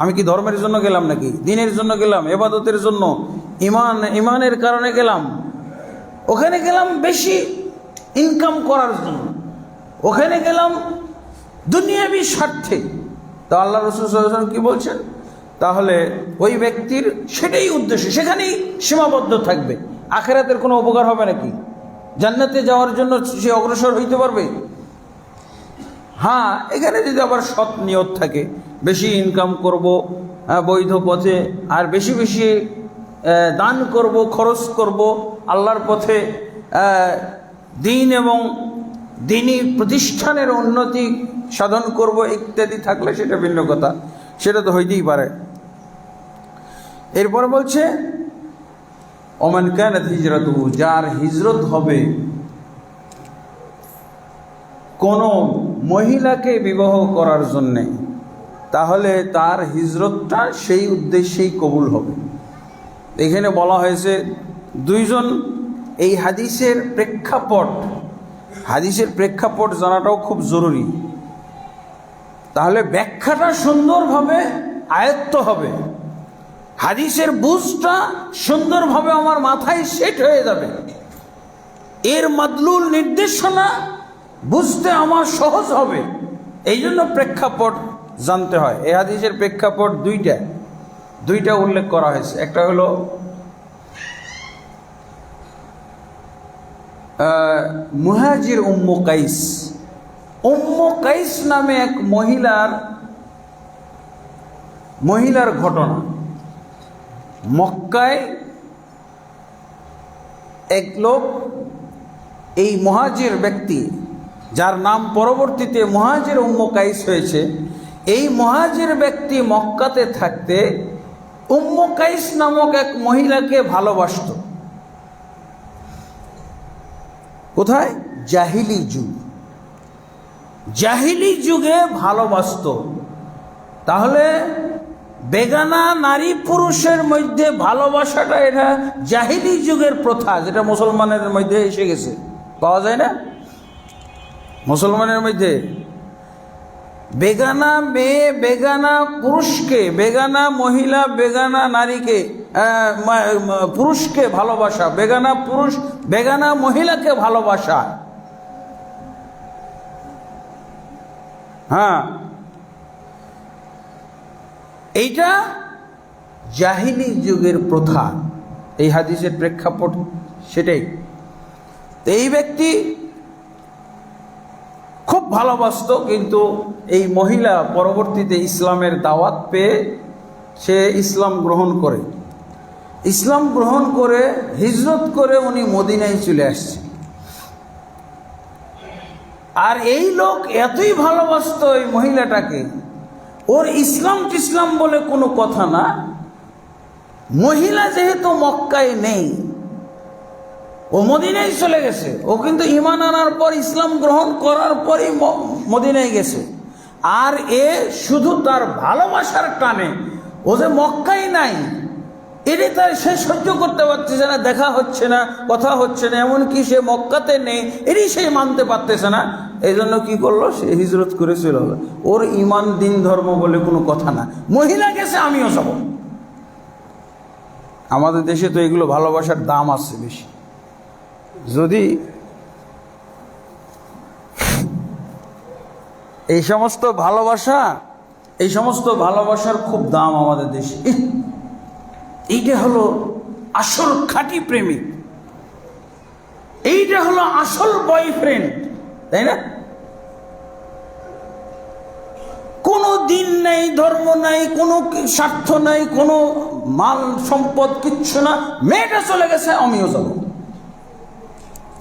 আমি কি ধর্মের জন্য গেলাম নাকি? দিনের জন্য গেলাম, ইবাদতের জন্য, ইমানের কারণে গেলাম। ওখানে গেলাম বেশি ইনকাম করার জন্য, ওখানে গেলাম দুনিয়াবি স্বার্থে। তো আল্লাহ রাসূল সাল্লাল্লাহু আলাইহি ওয়াসাল্লাম কি বলছেন? তাহলে ওই ব্যক্তির সেটাই উদ্দেশ্য, সেখানেই সীমাবদ্ধ থাকবে। আখিরাতের কোনো উপকার হবে নাকি? জান্নাতে যাওয়ার জন্য সে অগ্রসর হইতে পারবে? হ্যাঁ, এখানে যদি আবার সৎ নিয়ত থাকে, বেশি ইনকাম করব বৈধ পথে, আর বেশি বেশি দান করব, খরচ করব আল্লাহর পথে, দিন এবং দিনী প্রতিষ্ঠানের উন্নতি সাধন করব ইত্যাদি থাকলে সেটা ভিন্ন কথা, সেটা তো হইতেই পারে। এরপর বলছে ওমান কানাত হিজরাতুহু, যার হিজরত হবে কোনো মহিলাকে বিবাহ করার জন্যে, তাহলে তার হিজরতটা সেই উদ্দেশ্যেই কবুল হবে। এখানে বলা হয়েছে দুইজন, এই হাদিসের প্রেক্ষাপট জানাটাও খুব জরুরি। তাহলে ব্যাখ্যাটা সুন্দরভাবে আয়ত্ত হবে, হাদিসের বুঝটা সুন্দরভাবে আমার মাথায় সেট হয়ে যাবে, এর মাদলুল নির্দেশনা বুঝতে আমার সহজ হবে। এই জন্য প্রেক্ষাপট জানতে হয়। এই হাদিসের প্রেক্ষাপট দুইটা উল্লেখ করা হয়েছে। একটা হলো মুহাজির উম্মু কাইস নামে এক মহিলার ঘটনা। মক্কায় এক লোক, এই মুহাজির ব্যক্তি যার নাম পরবর্তীতে মুহাজির উম্মু কাইস হয়েছে, এই মুহাজির ব্যক্তি মক্কাতে থাকতে উম্মু কাইস নামক এক মহিলাকে ভালোবাসত। কোথায়? জাহিলি যুগ, জাহিলি যুগে ভালোবাসত। তাহলে বেগানা নারী পুরুষের মধ্যে ভালোবাসাটা এটা জাহিলি যুগের প্রথা, যেটা মুসলমানের মধ্যে এসে গেছে, পাওয়া যায় না? মুসলমানের মধ্যে বেগানা মেয়ে, বেগানা পুরুষকে, বেগানা মহিলা, বেগানা নারীকে, পুরুষকে ভালোবাসা, বেগানা পুরুষ বেগানা মহিলাকে ভালোবাসা। হ্যাঁ, এইটা জাহিলি যুগের প্রথা। এই হাদিসের প্রেক্ষাপট সেটাই। তো এই ব্যক্তি খুব ভালোবাসত, কিন্তু এই মহিলা পরবর্তীতে ইসলামের দাওয়াত পেয়ে সে ইসলাম গ্রহণ করে। ইসলাম গ্রহণ করে হিজরত করে উনি মদিনায় চলে আসছে। আর এই লোক এতই ভালোবাসত এই মহিলাটাকে, ওর ইসলাম বলে কোনো কথা না। মহিলা যেহেতু মক্কায় নেই, ও মদিনায় চলে গেছে। ও কিন্তু ঈমান আনার পর, ইসলাম গ্রহণ করার পরই মদিনায় গেছে। আর এ শুধু তার ভালোবাসার টানে, ও যে মক্কায় নাই এটি তার সে সহ্য করতে পারতেছে না, দেখা হচ্ছে না, কথা হচ্ছে না, এমনকি সে মক্কাতে নেই এটি সে মানতে পারতেছে না। এই জন্য কী করলো? সে হিজরত করে চলে হলো। ওর ঈমান দিন ধর্ম বলে কোনো কথা না, মহিলা গেছে আমিও যাব। আমাদের দেশে তো এগুলো ভালোবাসার দাম আছে বেশি। যদি এই সমস্ত ভালোবাসার খুব দাম আমাদের দেশে। এইটা হলো আসল খাঁটি প্রেমিক, এইটা হলো আসল বয়ফ্রেন্ড, তাই না? কোনো দিন নাই, ধর্ম নাই, কোনো স্বার্থ নাই, কোনো মাল সম্পদ কিচ্ছু না। মেয়েটা চলে গেছে, আমিও যাব।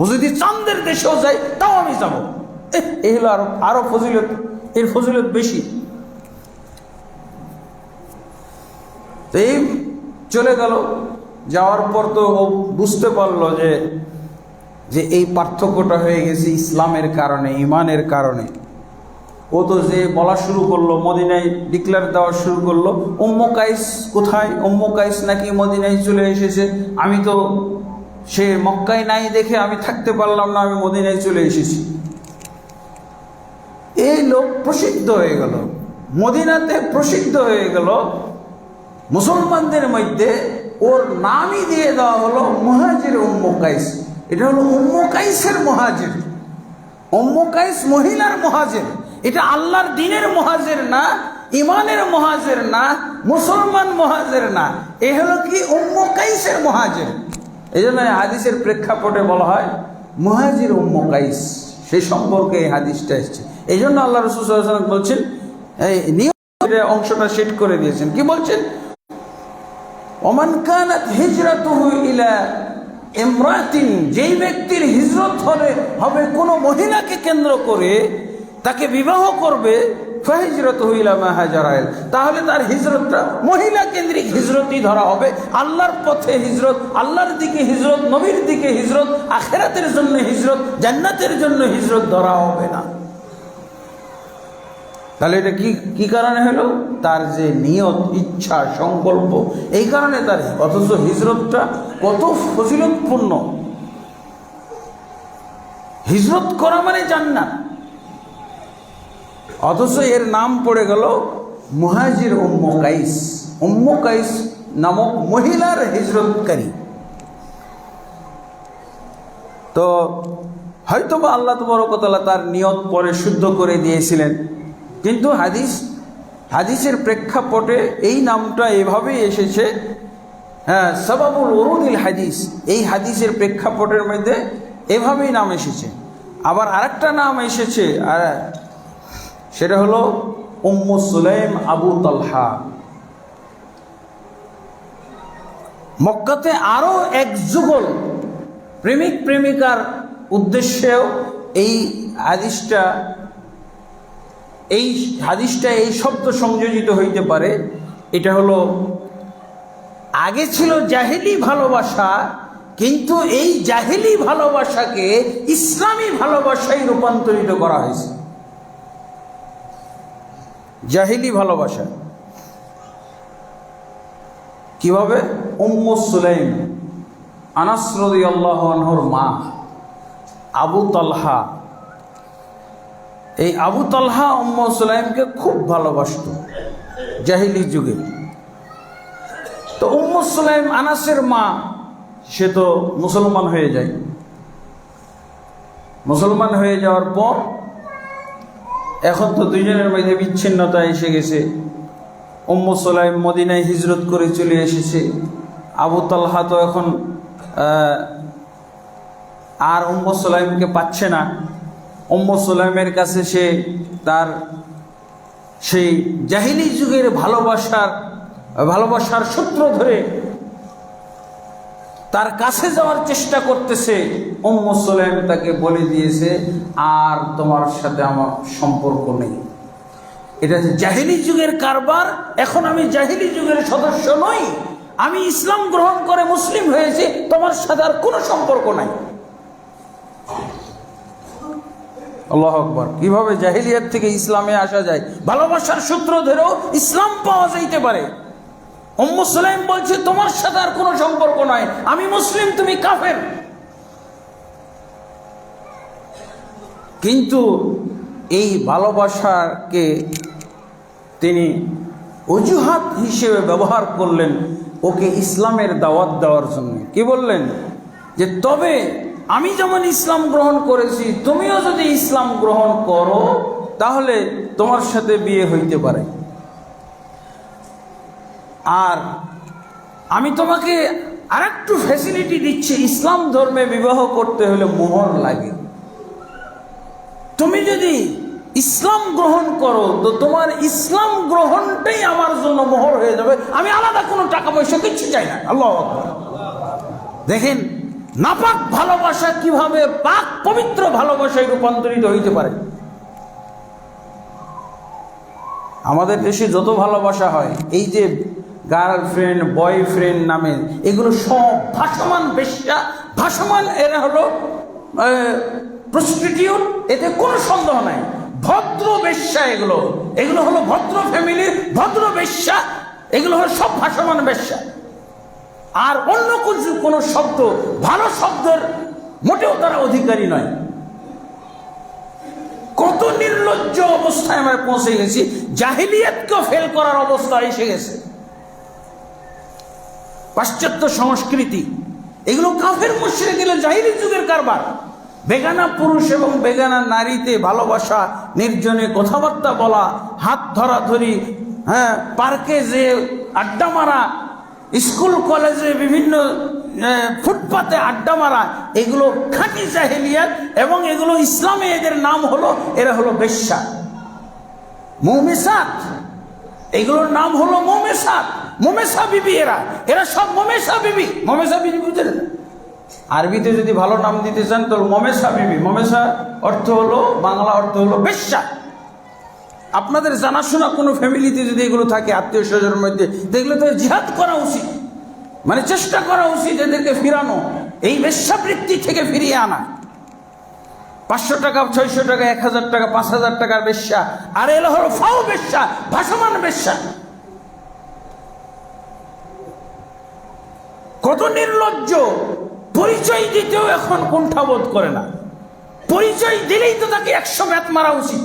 ও যদি চাঁদের দেশেও যায় তাও আমি যাব। এই হলো আরো ফজিলত, এর ফজিলত বেশি। এই চলে গেল, যাওয়ার পর তো ও বুঝতে পারলো যে এই পার্থক্যটা হয়ে গেছে ইসলামের কারণে, ইমানের কারণে। ও তো যে বলা শুরু করলো, মদিনায় ডিক্লেয়ার দেওয়া শুরু করলো, উম্মু কাইস কোথায়? উম্মু কাইস নাকি মদিনায় চলে এসেছে। আমি তো সে মক্কায় নাই দেখে আমি থাকতে পারলাম না, আমি মদিনায় চলে এসেছি। এই লোক প্রসিদ্ধ হয়ে গেল, মদিনাতে প্রসিদ্ধ হয়ে গেল। মুসলমানদের মধ্যে ওর নামই দিয়ে দেওয়া হলো মুহাজির উম্মু কাইস। এটা হলো উম্মু কাইসের মুহাজির। উম্মু কাইস মহিলার মুহাজির। এটা আল্লাহর দ্বীনের মুহাজির না, ইমানের মুহাজির না, মুসলমান মুহাজির না, এ হলো কি উম্মু কাইসের মুহাজির। এই জন্য হাদিসের প্রেক্ষাপটে বলা হয় মুহাজির উম্মু কাইস, সেই সম্পর্কে এই হাদিসটা এসেছে। এই জন্য আল্লাহ রাসূল সাল্লাল্লাহু আলাইহি ওয়াসাল্লাম বলছেন, এই নিয়মের অংশটা সেট করে দিয়েছেন। কি বলছেন? ওমান কানাত হিজরাতুহু ইলা ইমরাতিন, যেই ব্যক্তির হিজরত হবে কোনো মহিলাকে কেন্দ্র করে, তাকে বিবাহ করবে, ফাহিজরাতুহু ইলা মা হাজারা ইলাইহি, তাহলে তার হিজরতটা মহিলা কেন্দ্রিক হিজরতই ধরা হবে। আল্লাহর পথে হিজরত, আল্লাহর দিকে হিজরত, নবীর দিকে হিজরত, আখিরাতের জন্য হিজরত, জান্নাতের জন্য হিজরত ধরা হবে না। তাহলে এটা কি কারণে হলো? তার যে নিয়ত, ইচ্ছা, সংকল্প, এই কারণে তার। অথচ হিজরতটা কত ফজিলতপূর্ণ। হিজরত করা মানে জান্নাত, অথচ এর নাম পড়ে গেল মুহাজির উম্মু কাইস। উম্মু কাইস নামক মহিলার হিজরতকারী। তো হয়তোবা আল্লাহ তাবারক ওয়া তাআলা তার নিয়ত পরে শুদ্ধ করে দিয়েছিলেন, কিন্তু হাদিসের প্রেক্ষাপটে এই নামটা এভাবেই এসেছে। হ্যাঁ, সাবাবুল উরুদিল হাদিস, এই হাদিসের প্রেক্ষাপটের মধ্যে এভাবেই নাম এসেছে। আবার আরেকটা নাম এসেছে, আর সেটা হলো উম্মু সুলাইম আবু তালহা। মক্কাতে আরো এক যুগল প্রেমিক প্রেমিকার উদ্দেশ্যেও এই হাদিসটা এই শব্দ সংযোজিত হইতে পারে। এটা হলো আগে ছিল জাহেলি ভালোবাসা, কিন্তু এই জাহেলি ভালোবাসাকে ইসলামী ভালোবাসায় রূপান্তরিত করা হয়েছে। জাহেলি ভালোবাসা কিভাবে? উম্মু সুলাইম, আনাস রাদিয়াল্লাহু আনহুর মা, আবু তালহা, এই আবু তালহা উম্মু সুলাইমকে খুব ভালোবাসত জাহিলি যুগে। তো উম্মু সুলাইম আনাসের মা, সে তো মুসলমান হয়ে যায়। মুসলমান হয়ে যাওয়ার পর এখন তো দুইজনের মধ্যে বিচ্ছিন্নতা এসে গেছে। উম্মু সুলাইম মদিনায় হিজরত করে চলে এসেছে। আবু তালহা তো এখন আর উম্মু সুলাইমকে পাচ্ছে না। উম্মু সুলাইমের কাছে সে তার সেই জাহিলি যুগের ভালোবাসার সূত্র ধরে তার কাছে যাওয়ার চেষ্টা করতেছে। উম্মু সুলাইম তাকে বলে দিয়েছে, আর তোমার সাথে আমার সম্পর্ক নেই। এটা জাহিলি যুগের কারবার। এখন আমি জাহিলি যুগের সদস্য নই, আমি ইসলাম গ্রহণ করে মুসলিম হয়েছি, তোমার সাথে আর কোনো সম্পর্ক নাই। আল্লাহু আকবার। কিভাবে জাহিলিয়াত থেকে ইসলামে আসা যায়? ভালোবাসার সূত্র ধরেও ইসলাম পাওয়া যাইতে পারে। উম্মু সুলাইম বলছে, তোমার সাথে আর কোনো সম্পর্ক নাই, আমি মুসলিম, তুমি কাফের। কিন্তু এই ভালোবাসাকে তিনি অজুহাত হিসেবে ব্যবহার করলেন ওকে ইসলামের দাওয়াত দেওয়ার জন্য। কি বললেন? যে তবে আমি যেমন ইসলাম গ্রহণ করেছি, তুমিও যদি ইসলাম গ্রহণ করো তাহলে তোমার সাথে বিয়ে হইতে পারে। আর আমি তোমাকে আরেকটু ফ্যাসিলিটি দিচ্ছি, ইসলাম ধর্মে বিবাহ করতে হলে মোহর লাগে। তুমি যদি ইসলাম গ্রহণ করো তো তোমার ইসলাম গ্রহণটাই আমার জন্য মোহর হয়ে যাবে, আমি আলাদা কোনো টাকা পয়সা কিচ্ছু চাই না। আল্লাহু আকবার। দেখেন নাপাক ভালোবাসা কিভাবে পাক পবিত্র ভালোবাসায় রূপান্তরিত হইতে পারে। আমাদের দেশে যত ভালোবাসা হয়, এই যে গার্লফ্রেন্ড বয়ফ্রেন্ড নামে, এগুলো সব ভাসমান বেশ্যা, ভাসমান, এরা হলো প্রস্টিটিউট, এতে কোনো সন্দেহ নাই। ভদ্র বেশ্যা এগুলো হলো ভদ্র ফ্যামিলির ভদ্র বেশ্যা, এগুলো হলো সব ভাসমান বেশ্যা। আর অন্য কোনো শব্দ, ভালো শব্দের মোটেও তারা অধিকারী নয়। কত নির্লজ্জ অবস্থায় আমরা পৌঁছে গেছি, জাহিলিয়াতকেও ফেল করার অবস্থা এসে গেছে। পাশ্চাত্য সংস্কৃতি, এগুলো কাফের মুশরিক, এগুলো জাহিলি যুগের কারবার। বেগানা পুরুষ এবং বেগানা নারীতে ভালোবাসা, নির্জনে কথাবার্তা বলা, হাত ধরাধরি, পার্কে যে আড্ডা মারা, স্কুল কলেজে বিভিন্ন ফুটপাতে আড্ডা মারা, এগুলো খাঁটি জাহিলিয়াত। এবং এগুলো ইসলামে এদের নাম হলো, এরা হলো বেশ্যা, মুমেসাত। এগুলোর নাম হলো মোমেসাত, মোমেসা বিবি। এরা সব মোমেসা বিবি। মোমেসা বিবি বুঝলেন? আরবিতে যদি ভালো নাম দিতে চান তো মোমেসা বিবি। মোমেসা অর্থ হলো, বাংলা অর্থ হলো বেশ্যা। আপনাদের জানাশোনা কোনো ফ্যামিলিতে যদি এগুলো থাকে, আত্মীয় স্বজনের মধ্যে, দেখলে তো জিহাদ করা উচিত, মানে চেষ্টা করা উচিত এদেরকে ফিরানো, এই বেশ্যাবৃত্তি থেকে ফিরিয়ে আনা। 500 টাকা, 600 টাকা, 1000 টাকা, 5000 টাকার বেশ্যা, আর এলো হলো ফাও বেশ্যা, ভাসমান বেশ্যা। কত নির্লজ্জ! পরিচয় দিতেও এখন কুণ্ঠাবোধ করে না। পরিচয় দিলেই তো তাকে 100 ব্যাত মারা উচিত।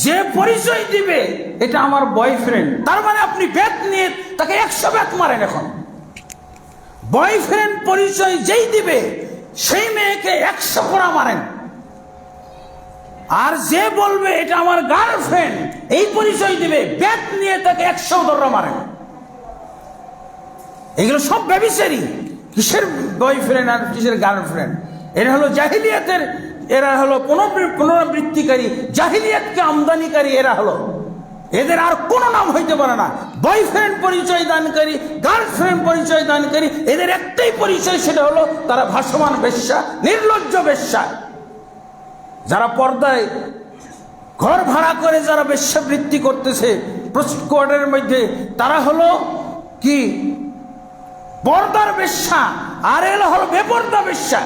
যে পরিচয় দিবে এটা আমার বয়ফ্রেন্ড, তার মানে আপনি ব্যাত নিয়ে তাকে 100 ব্যাত মারেন। এখন বয়ফ্রেন্ড পরিচয় যেই দিবে সেই মেয়েকে 100 কোড়া মারেন। আর যে বলবে এটা আমার গার্লফ্রেন্ড, এই পরিচয় দিবে, ব্যাত নিয়ে তাকে 100 দররা মারেন। এগুলো সব ব্যভিচারী। কিসের বয়ফ্রেন্ড আর কিসের গার্লফ্রেন্ড? এরা হলো জাহিলিয়াতের, এরা হলো পুনরাবৃত্তিকারী, জাহিলিয়াতকে আমদানিকারী। এরা হলো, এদের আর কোনো নাম হইতে পারে না। বয়ফ্রেন্ড পরিচয় দানকারী, গার্লফ্রেন্ড পরিচয় দানকারী, এদের একটাই পরিচয়, সেটা হলো তারা ভাসমান বেশ্যা, নির্লজ্জ বেশ্যা। যারা পর্দায় ঘর ভাড়া করে যারা বেশ্যাবৃত্তি করতেছে প্রস্টিটিউটের মধ্যে, তারা হলো কি পর্দার বেশ্যা, আর এরা হলো বেপর্দা বেশ্যা।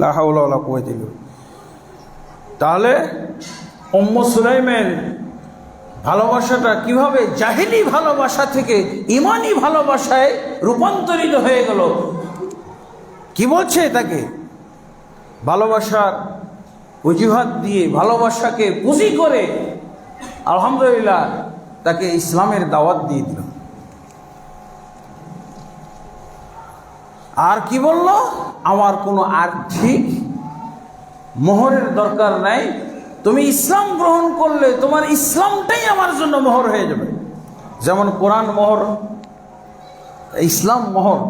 লা হাওলা ওয়ালা কুওয়াতা ইল্লা বিল্লাহ। তাহলে উম্মু সুলাইমের ভালোবাসাটা কিভাবে জাহিলি ভালোবাসা থেকে ইমানি ভালোবাসায় রূপান্তরিত হয়ে গেল? কি বলছে তাকে? ভালোবাসার অজুহাত দিয়ে, ভালোবাসাকে পুঁজি করে আলহামদুলিল্লাহ তাকে ইসলামের দাওয়াত দিয়ে দিল। আর কি বলল? আমার কোনো আর্থিক মোহরের দরকার নাই, তুমি ইসলাম গ্রহণ করলে তোমার ইসলামটাই আমার জন্য মোহর হয়ে যাবে। যেমন কোরআন মোহর, ইসলাম মোহর।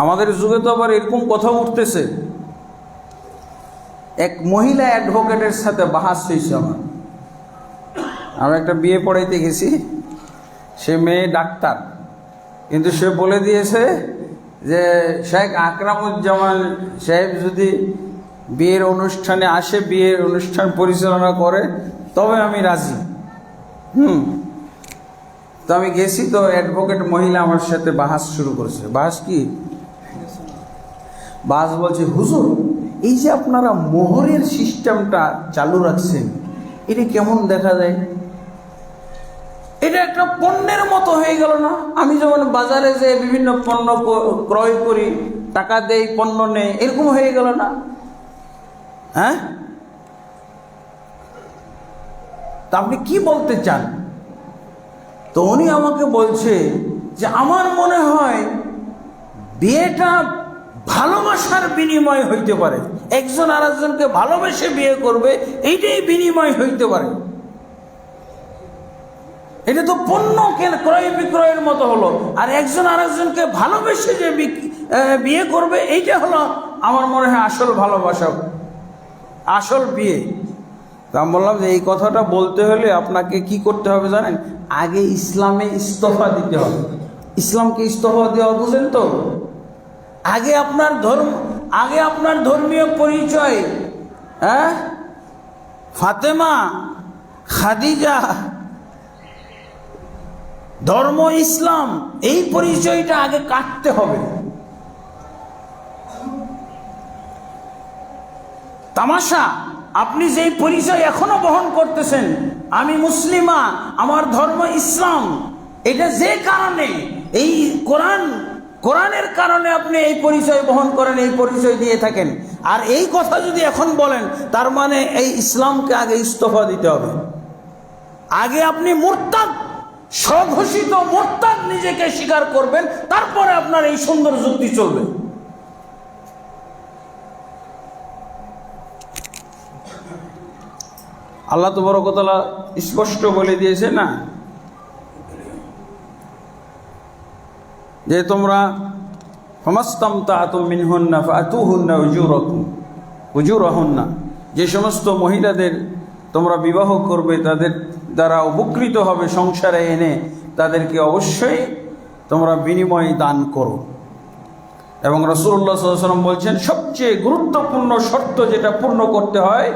আমাদের যুগে তো আবার এরকম কথা উঠতেছে, এক মহিলা অ্যাডভোকেটের সাথে বাহাস হয়েছে আমার। আমি একটা বিয়ে পড়াইতে গেছি, সে মেয়ে ডাক্তার, কিন্তু সে বলে দিয়েছে যে শেখ আকরামুজ্জামান সাহেব যদি বিয়ের অনুষ্ঠানে আসে, বিয়ের অনুষ্ঠান পরিচালনা করে, তবে আমি রাজি। তো আমি গেছি, তো অ্যাডভোকেট মহিলা আমার সাথে বাহাস শুরু করেছে। বাহাস কি? বাহাস বলছে, হুজুর এই যে আপনারা মোহরের সিস্টেমটা চালু রাখছেন, এটা কেমন দেখা যায়? এটা একটা পণ্যের মতো হয়ে গেল না? আমি যেমন বাজারে যে বিভিন্ন পণ্য ক্রয় করি, টাকা দেই, পণ্য নেই, এরকম হয়ে গেল না? হ্যাঁ, তা আপনি কি বলতে চান? তো উনি আমাকে বলছে যে আমার মনে হয় বিয়েটা ভালোবাসার বিনিময় হইতে পারে, একজন আরেকজনকে ভালোবেসে বিয়ে করবে, এইটাই বিনিময় হইতে পারে। এটা তো পণ্য ক্রয় বিক্রয়ের মতো হলো, আর একজন আরেকজনকে ভালোবেসে যে বিয়ে করবে, এইটা হলো আমার মনে হয় আসল ভালোবাসা, আসল বিয়ে। তা আমি বললাম যে এই কথাটা বলতে হলে আপনাকে কি করতে হবে জানেন? আগে ইসলামে ইস্তফা দিতে হবে। ইসলামকে ইস্তফা দেওয়া বুঝেন তো? আগে আপনার ধর্মীয় পরিচয়, হ্যাঁ, ফাতেমা, খাদিজা, ধর্ম ইসলাম, এই পরিচয়টা আগে কাটতে হবে। তামাশা, আপনি যেই পরিচয় এখনো বহন করতেছেন, আমি মুসলিমা, আমার ধর্ম ইসলাম, এটা যে কারণে এই কোরআনের কারণে আপনি এই পরিচয় বহন করেন, এই পরিচয় দিয়ে থাকেন, আর এই কথা যদি এখন বলেন, তার মানে এই ইসলামকে আগে ইস্তফা দিতে হবে। আগে আপনি মুরতাদ, স্বঘোষিত মুরতাদ নিজেকে স্বীকার করবেন, তারপরে আপনার এই সুন্দর যুক্তি চলবে। আল্লাহ তাবারক ওয়া তাআলা স্পষ্ট বলে দিয়েছে না যে তোমরা ফামাস্তামতা'তুম মিনহুন্না ফাআতুহুন্না উজুরাহুন্না, যে সমস্ত মহিলাদের তোমরা বিবাহ করবে, তাদের দ্বারা উপকৃত হবে সংসারে এনে, তাদেরকে অবশ্যই তোমরা বিনিময় দান করো। এবং রাসূলুল্লাহ সাল্লাল্লাহু আলাইহি ওয়াসাল্লাম বলছেন, সবচেয়ে গুরুত্বপূর্ণ শর্ত যেটা পূর্ণ করতে হয়,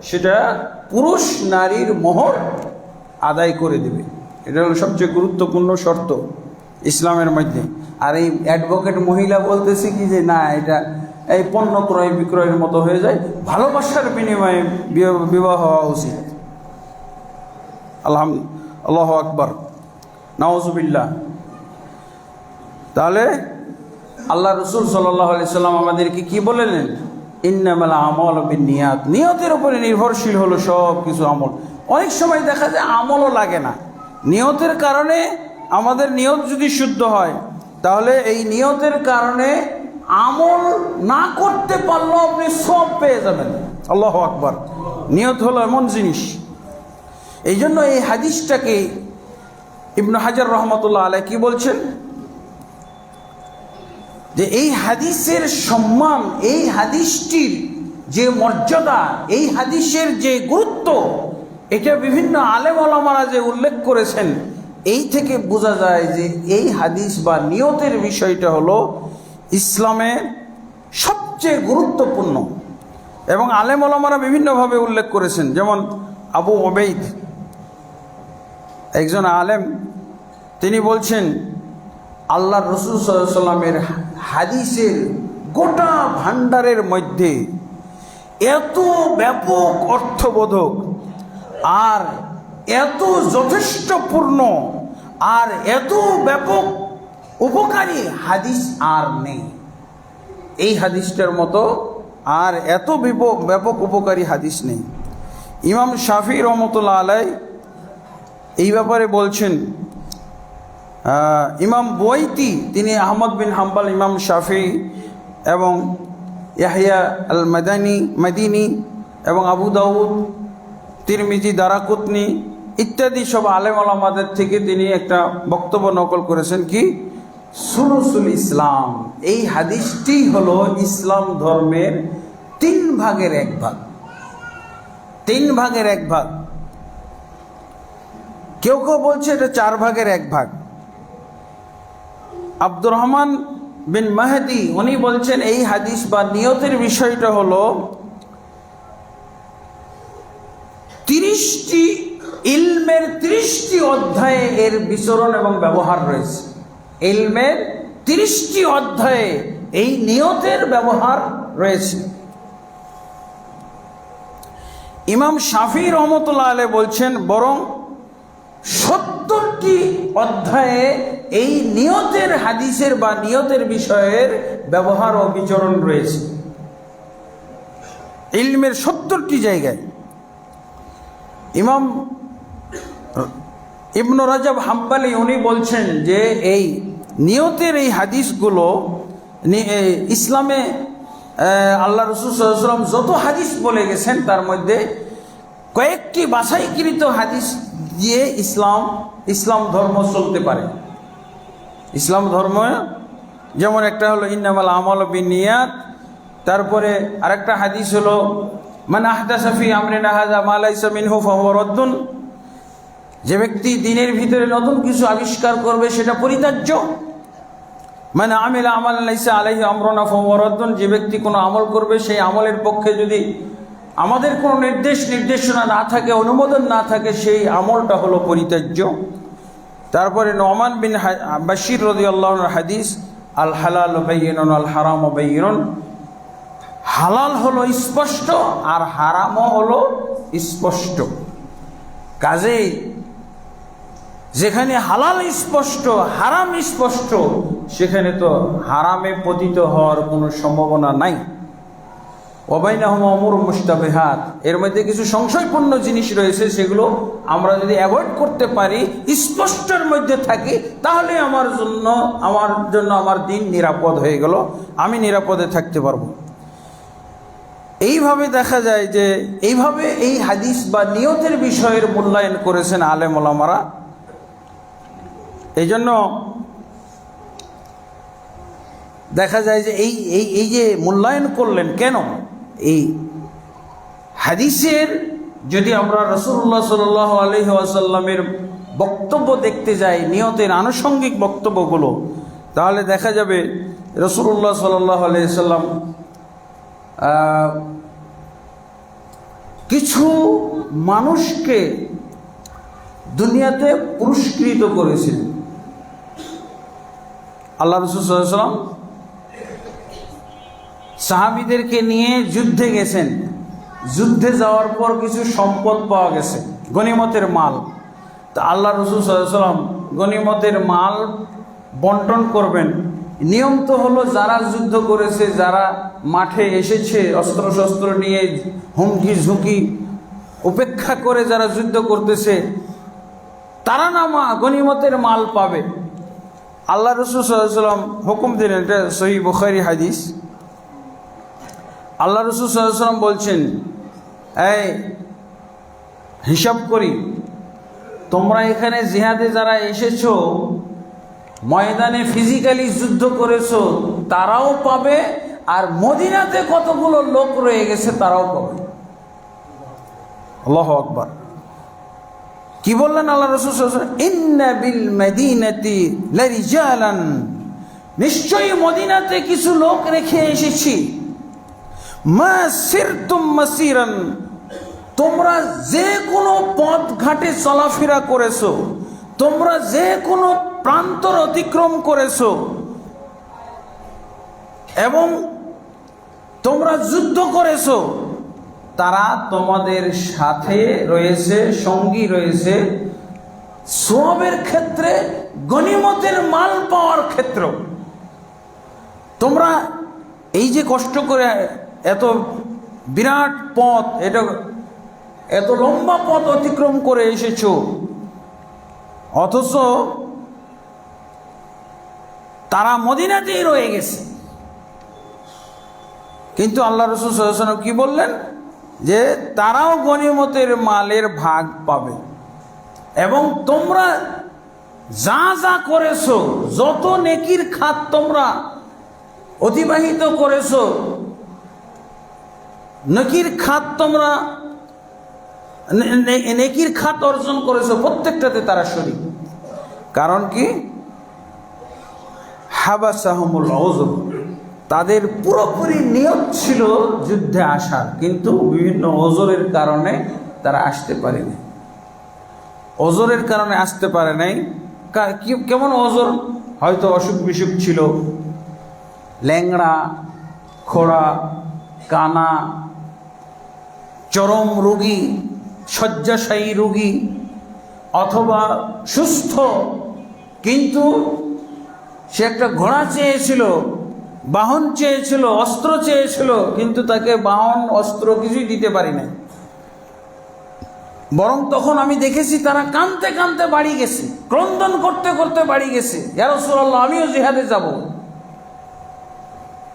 সেটা পুরুষ নারীর মোহর আদায় করে দেবে। এটা হলো সবচেয়ে গুরুত্বপূর্ণ শর্ত ইসলামের মধ্যে। আর এই অ্যাডভোকেট মহিলা বলতেছে কি যে না, এটা এই পণ্য ক্রয় বিক্রয়ের মতো হয়ে যায়, ভালোবাসার বিনিময়ে বিবাহ হওয়া উচিত। আল্লাহু আকবার, নাউজুবিল্লাহ। তাহলে আল্লাহ রাসূল সাল্লাল্লাহু আলাইহি সাল্লাম আমাদেরকে কি বললেন? ইন্নামাল আমালু বিন্নিয়াত, নিয়তের উপরে নির্ভরশীল হলো সব কিছু আমল। অনেক সময় দেখা যায় আমলও লাগে না, নিয়তের কারণে আমাদের নিয়ত যদি শুদ্ধ হয়, তাহলে এই নিয়তের কারণে আমল না করতে পারলেও আপনি সব পেয়ে যাবেন। আল্লাহু আকবার। নিয়ত হলো এমন জিনিস। এই জন্য এই হাদিসটাকে ইবনে হাজার রহমাতুল্লাহ আলাইহি কি বলছেন যে এই হাদিসের সম্মান, এই হাদিসটির যে মর্যাদা, এই হাদিসের যে গুরুত্ব, এটা বিভিন্ন আলেম ওলামারা যে উল্লেখ করেছেন, এই থেকে বোঝা যায় যে এই হাদিস বা নিয়তের বিষয়টা হলো ইসলামের সবচেয়ে গুরুত্বপূর্ণ, এবং আলেম ওলামারা বিভিন্নভাবে উল্লেখ করেছেন। যেমন আবু ওবেইদ, একজন আলেম, তিনি বলছেন আল্লাহ রসুল সাল্লাল্লাহু আলাইহি ওয়াসাল্লামের হাদিসের গোটা ভাণ্ডারের মধ্যে এত ব্যাপক অর্থবোধক আর এত যথেষ্টপূর্ণ আর এত ব্যাপক উপকারী হাদিস আর নেই। এই হাদিসটার মতো আর এত ব্যাপক উপকারী হাদিস নেই। ইমাম শাফি রহমতুল্লাহ আলাই এই ব্যাপারে বলছেন, ইমাম বুয়াইতি, তিনি আহমদ বিন হাম্বল, ইমাম শাফি এবং ইয়াহইয়া আল মাদিনী এবং আবু দাউদ, তিরমিজি, দারাকুতনি ইত্যাদি সব আলেম ওলামাদের থেকে তিনি একটা বক্তব্য নকল করেছেন কি, সুলুসুল ইসলাম, এই হাদিসটি হলো ইসলাম ধর্মের 3 ভাগের 1 ভাগ। 3 ভাগের 1 ভাগ, কেউ কেউ বলছে এটা 4 ভাগের 1 ভাগ। আব্দুর রহমান বিন মাহদি উনি বলছেন এই হাদিস বা নিয়তের বিষয়টা হলো 30টি ইলমের 30টি অধ্যায়ে এর বিচরণ এবং ব্যবহার রয়েছে। ইলমের 30টি অধ্যায়ে এই নিয়তের ব্যবহার রয়েছে। ইমাম শাফি রহমতুল্লাহ আলাইহি বলছেন বরং 70টি অধ্যায়ে এই নিয়তের হাদিসের বা নিয়তের বিষয়ের ব্যবহার ও বিচরণ রয়েছে, ইলমের 70টি জায়গায়। ইমাম ইবনে রাজব হাম্বলি উনি বলছেন যে এই নিয়তের এই হাদিসগুলো ইসলামে আল্লাহ রাসূল সাল্লাল্লাহু আলাইহি ওয়াসাল্লাম যত হাদিস বলে গেছেন তার মধ্যে কয়েকটি বাছাইকৃত হাদিস দিয়ে ইসলাম ধর্ম চলতে পারে। ইসলাম ধর্ম যেমন একটা হলো ইন্নামাল আমালু বিন্নিয়াত, তারপরে আরেকটা হাদিস হলো মান আহদাসা ফি আমরিনা হাযা মা লাইসা মিনহু ফাহুয়া রাদ্দুন, যে ব্যক্তি দিনের ভিতরে নতুন কিছু আবিষ্কার করবে সেটা পরিত্যাজ্য। মান আমিলা আমালান লাইসা আলাইহি আমরুনা ফাহুয়া রাদ্দুন, যে ব্যক্তি কোনো আমল করবে সেই আমলের পক্ষে যদি আমাদের কোনো নির্দেশনা না থাকে, অনুমোদন না থাকে, সেই আমলটা হলো পরিত্যাজ্য। তারপরে নোমান বিন বাশির রাদিয়াল্লাহু আনহু হাদিস, আল হালাল বায়্যিনুন আল হারাম বায়্যিনুন, হালাল হলো স্পষ্ট আর হারামও হলো স্পষ্ট। কাজেই যেখানে হালাল স্পষ্ট, হারাম স্পষ্ট, সেখানে তো হারামে পতিত হওয়ার কোনো সম্ভাবনা নাই। ওয়াবাইনাহুমা উমুরুন মুশতাবিহাত, এর মধ্যে কিছু সংশয়পূর্ণ জিনিস রয়েছে, সেগুলো আমরা যদি অ্যাভয়েড করতে পারি, স্পষ্টের মধ্যে থাকি, তাহলে আমার জন্য আমার দিন নিরাপদ হয়ে গেল, আমি নিরাপদে থাকতে পারবো। এইভাবে দেখা যায় যে এইভাবে এই হাদিস বা নিয়তের বিষয়ের মূল্যায়ন করেছেন আলেম ওলামারা। এই জন্য দেখা যায় যে এই যে মূল্যায়ন করলেন কেন, এই হাদিসের যদি আমরা রাসূলুল্লাহ সাল্লাল্লাহু আলাইহি ওয়াসাল্লামের বক্তব্য দেখতে যাই, নিয়তের আনুষঙ্গিক বক্তব্যগুলো, তাহলে দেখা যাবে রাসূলুল্লাহ সাল্লাল্লাহু আলাইহি ওয়াসাল্লাম কিছু মানুষকে দুনিয়াতে পুরস্কৃত করেছেন। আল্লাহ রাসূল সাল্লাল্লাহু আলাইহি ওয়াসাল্লাম সাহাবীদেরকে নিয়ে যুদ্ধে গেছেন, যুদ্ধে যাওয়ার পর কিছু সম্পদ পাওয়া গেছে, গনিমতের মাল। তা আল্লাহ রাসূল সাল্লাল্লাহু আলাইহি ওয়াসাল্লাম গনিমতের মাল বন্টন করবেন। নিয়ম তো হলো যারা যুদ্ধ করেছে, যারা মাঠে এসেছে অস্ত্রশস্ত্র নিয়ে, হুমকি ঝুঁকি উপেক্ষা করে যারা যুদ্ধ করতেছে, তারা না গনিমতের মাল পাবে। আল্লাহ রাসূল সাল্লাল্লাহু আলাইহি ওয়াসাল্লাম হুকুম দিলেন, এটা সহিহ বুখারী হাদিস। আল্লাহ রাসূল সাল্লাল্লাহু আলাইহি ওয়াসাল্লাম বলছেন, এই হিসাব করি, তোমরা এখানে জিহাদে যারা এসেছো, ময়দানে ফিজিক্যালি যুদ্ধ করেছো, তারাও পাবে, আর মদিনাতে কতগুলো লোক রয়ে গেছে তারাও পাবে। আল্লাহু আকবার। কি বললেন আল্লাহ রাসূল সাল্লাল্লাহু আলাইহি ওয়াসাল্লাম? ইন্না বিল মাদিনাতি লারিজালান নিশ্চয়ই মদিনাতে কিছু লোক রেখে এসেছি, মা সিরতুম মাসিরান, তোমরা যে কোনো পথ ঘাটে চলাফেরা করেছো, তোমরা যে কোনো প্রান্তর অতিক্রম করেছো এবং তোমরা যুদ্ধ করেছো, তারা তোমাদের সাথে রয়েছে, সঙ্গী রয়েছে সওয়াবের ক্ষেত্রে, গনিমতের মাল পাওয়ার ক্ষেত্র। তোমরা এই যে কষ্ট করে এত বিরাট পথ, এত লম্বা পথ অতিক্রম করে এসেছো, অথচ তারা মদিনাতেই রয়ে গেছে। কিন্তু আল্লাহ রাসূল সাল্লাল্লাহু আলাইহি ওয়াসাল্লাম কি বললেন? যে তারাও গনিমতের মালের ভাগ পাবে। এবং তোমরা যা যা করেছো, যত নেকির খাত তোমরা অতিবাহিত করেছো, নেকির খাত তোমরা নেকির খাত অর্জন করেছো, প্রত্যেকটাতে তারা শরীক। কারণ কি? হাবাসাহুমুল উযর, তাদের পুরোপুরি নিয়ত ছিল যুদ্ধে আসার, কিন্তু বিভিন্ন ওজরের কারণে তারা আসতে পারেনি। ওজরের কারণে আসতে পারে নাই। কেমন ওজর? হয়তো অসুখ বিসুখ ছিল, ল্যাংড়া, খোড়া, কানা, চরম রোগী, শয্যাশায়ী রোগী, অথবা সুস্থ কিন্তু সে একটা ঘোড়া চেয়েছিল, বাহন চেয়েছিল, অস্ত্র চেয়েছিল, কিন্তু তাকে বাহন অস্ত্র কিছুই দিতে পারি নাই। বরং তখন আমি দেখেছি তারা কাঁদতে কাঁদতে বাড়ি গেছে, ক্রন্দন করতে করতে বাড়ি গেছে, ইয়া রাসূলুল্লাহ আমিও জিহাদে যাব।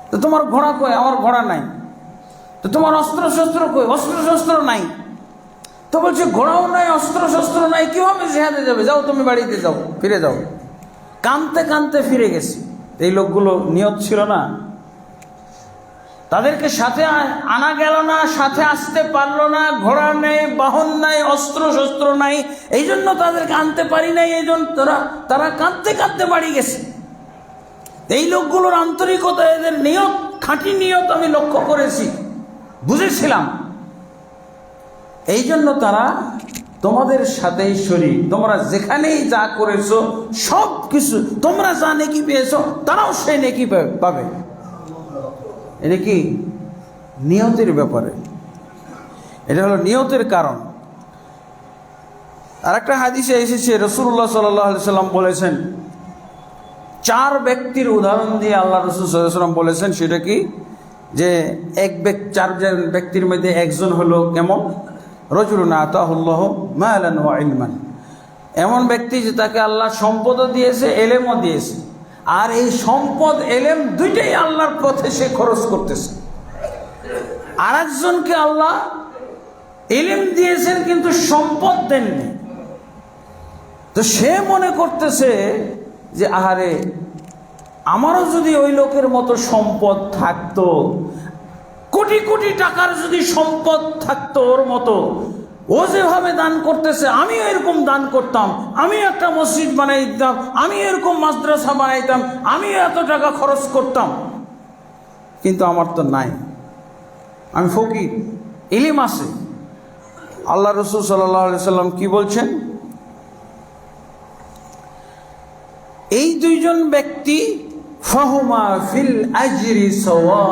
তো তোমার ঘোড়া কই? আমার ঘোড়া নাই। তো তোমার অস্ত্র শস্ত্র কই? অস্ত্র শস্ত্র নাই। তো বলছে ঘোড়াও নাই, অস্ত্র শস্ত্র নাই, কিভাবে জিহাদে যাবে? যাও তুমি বাড়িতে যাও, ফিরে যাও। কাঁদতে কাঁদতে ফিরে গেছে। এই লোকগুলো নিয়ত ছিল না, তাদেরকে সাথে আনা গেল না, সাথে আসতে পারলো না, ঘোড়া নেই, বাহন নাই, অস্ত্র শস্ত্র নাই, এই জন্য তাদেরকে আনতে পারি নাই, এই জন্য তারা কাঁদতে কাঁদতে বাড়ি গেছে। এই লোকগুলোর আন্তরিকতা, এদের নিয়ত, খাঁটি নিয়ত আমি লক্ষ্য করেছি, বুঝেছিলাম। এই জন্য তারা তোমাদের সাথেই শরীক। তোমরা যেখানেই যা করেছো সব কিছু, তোমরা যা নেকি পেয়েছো তারাও সেই নেকি পাবে। এটা কি? নিয়তের ব্যাপারে, এটা হলো নিয়তের কারণ। আর একটা হাদিসে এসেছে, রাসূলুল্লাহ সাল্লাল্লাহু আলাইহি সাল্লাম বলেছেন, 4 ব্যক্তির উদাহরণ দিয়ে আল্লাহ রাসূল সাল্লাল্লাহু আলাইহি সাল্লাম বলেছেন। সেটা কি? যে 4 ব্যক্তির মধ্যে একজন হলো কেমন? রাজুলুন আতাহুল্লাহু মালান ওয়া ইলমান, এমন ব্যক্তি যে তাকে আল্লাহ সম্পদও দিয়েছে, এলেমও দিয়েছে, আর এই সম্পদ এলেম দুইটাই আল্লাহর পথে সে খরচ করতেছে। আর একজনকে আল্লাহ এলেম দিয়েছেন কিন্তু সম্পদ দেননি। তো সে মনে করতেছে যে আহারে, আমারও যদি ওই লোকের মতো সম্পদ থাকতো, কোটি কোটি টাকার যদি সম্পদ থাকতো ওর মতো, ও যেভাবে দান করতেছে আমিও এরকম দান করতাম, আমিও একটা মসজিদ বানাই দিতাম, আমি এরকম মাদ্রাসা বানাইতাম, আমিও এত টাকা খরচ করতাম, কিন্তু আমার তো নাই, আমি ফকির, ইলম আছে। আল্লাহ রাসূল সাল্লাল্লাহু আলাইহি সাল্লাম কি বলছেন? এই 2 জন ব্যক্তি ফাহুমা ফিল আজরি সাওয়া,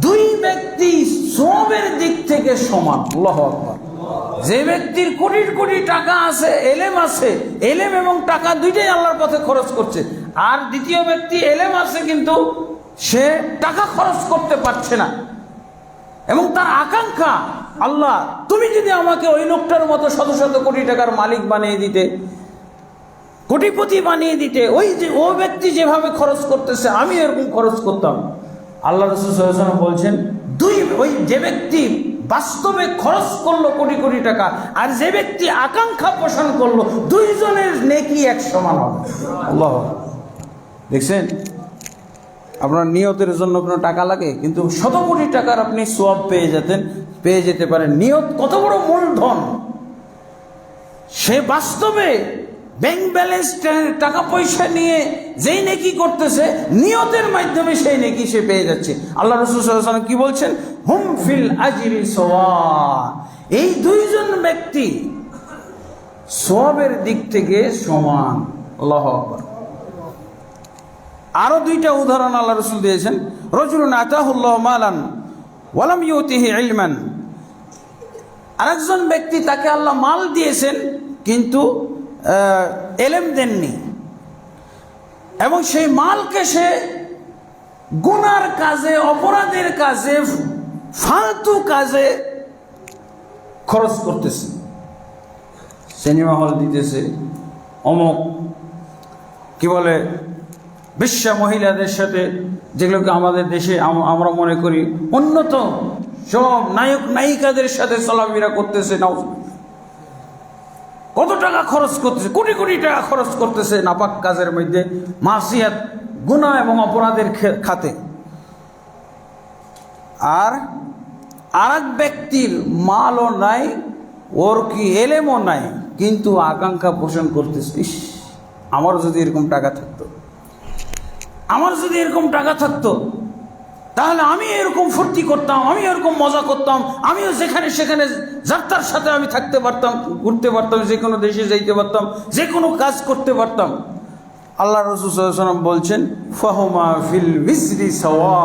2 ব্যক্তি সওয়াবের দিক থেকে সমান। আল্লাহু আকবার। যে ব্যক্তির কোটি কোটি টাকা আছে, এলেম আছে, এলেম এবং টাকা দুইটাই আল্লাহর পথে খরচ করছে, আর দ্বিতীয় ব্যক্তি এলেম আছে কিন্তু সে টাকা খরচ করতে পারছে না, এবং তার আকাঙ্ক্ষা, আল্লাহ তুমি যদি আমাকে ওই লোকটার মতো শত শত কোটি টাকার মালিক বানিয়ে দিতে, কোটিপতি বানিয়ে দিতে, ও ব্যক্তি যেভাবে খরচ করতেছে আমি এরকম খরচ করতাম। আল্লাহ রাসূল সাল্লাল্লাহু আলাইহি ওয়াসাল্লাম বলছেন, যে ব্যক্তি বাস্তবে খরচ করলো কোটি কোটি টাকা, আর যে ব্যক্তি আকাঙ্ক্ষা পোষণ করলো, 2 জনের নেকি এক সমান হবে। আল্লাহ, দেখছেন, আপনার নিয়তের জন্য কোনো টাকা লাগে, কিন্তু শত কোটি টাকার আপনি সওয়াব পেয়ে যেতে পারেন। নিয়ত কত বড় মূলধন! সে বাস্তবে ব্যাংক ব্যালেন্স, টাকা পয়সা নিয়ে যেই নেকি করতেছে, নিয়তের মাধ্যমে সেই নেকি সে পেয়ে যাচ্ছে। আল্লাহ রাসূল সাল্লাল্লাহু আলাইহি ওয়াসাল্লাম কি বলছেন? হুম ফিল আজরি সাওয়া। এই দুইজন ব্যক্তি সওয়াবের দিক থেকে সমান। আল্লাহু আকবার। আরো দুইটা উদাহরণ আল্লাহ রাসূল দিয়েছেন। রাজুলুন আতাহুল্লাহু মালান ওয়া লাম ইউতিহি ইলমান। আরেকজন ব্যক্তি, তাকে আল্লাহ মাল দিয়েছেন কিন্তু এলেম দেননি, এবং সেই মালকে সে গুনার কাজে, অপরাধের কাজে, ফালতু কাজে খরচ করতেছে। সিনেমা হল দিতেছে, অমুক কি বলে বেশ্যা মহিলাদের সাথে, যেগুলোকে আমাদের দেশে আমরা মনে করি উন্নত, সব নায়ক নায়িকাদের সাথে চলাফেরা করতেছে। নাও কত টাকা খরচ করতেছে, কোটি কোটি টাকা খরচ করতেছে নাপাক কাজের মধ্যে, মাসিয়াত, গুনাহ এবং অপরাধের খাতে। আর আরেক ব্যক্তির মালও নাই, ওর কি এলেমও নাই, কিন্তু আকাঙ্ক্ষা পোষণ করতেছে, ইস আমার যদি এরকম টাকা থাকতো, আমার যদি এরকম টাকা থাকতো, তাহলে আমি এরকম ফুর্তি করতাম, আমি এরকম মজা করতাম, আমিও যেখানে সেখানে যাত্রার সাথে আমি থাকতে পারতাম, ঘুরতে পারতাম, যে কোনো দেশে যাইতে পারতাম, যে কোনো কাজ করতে পারতাম। আল্লাহ রাসূল সাল্লাল্লাহু আলাইহি ওয়াসাল্লাম বলছেন ফাহুমা ফিল মিসরি সাওয়া।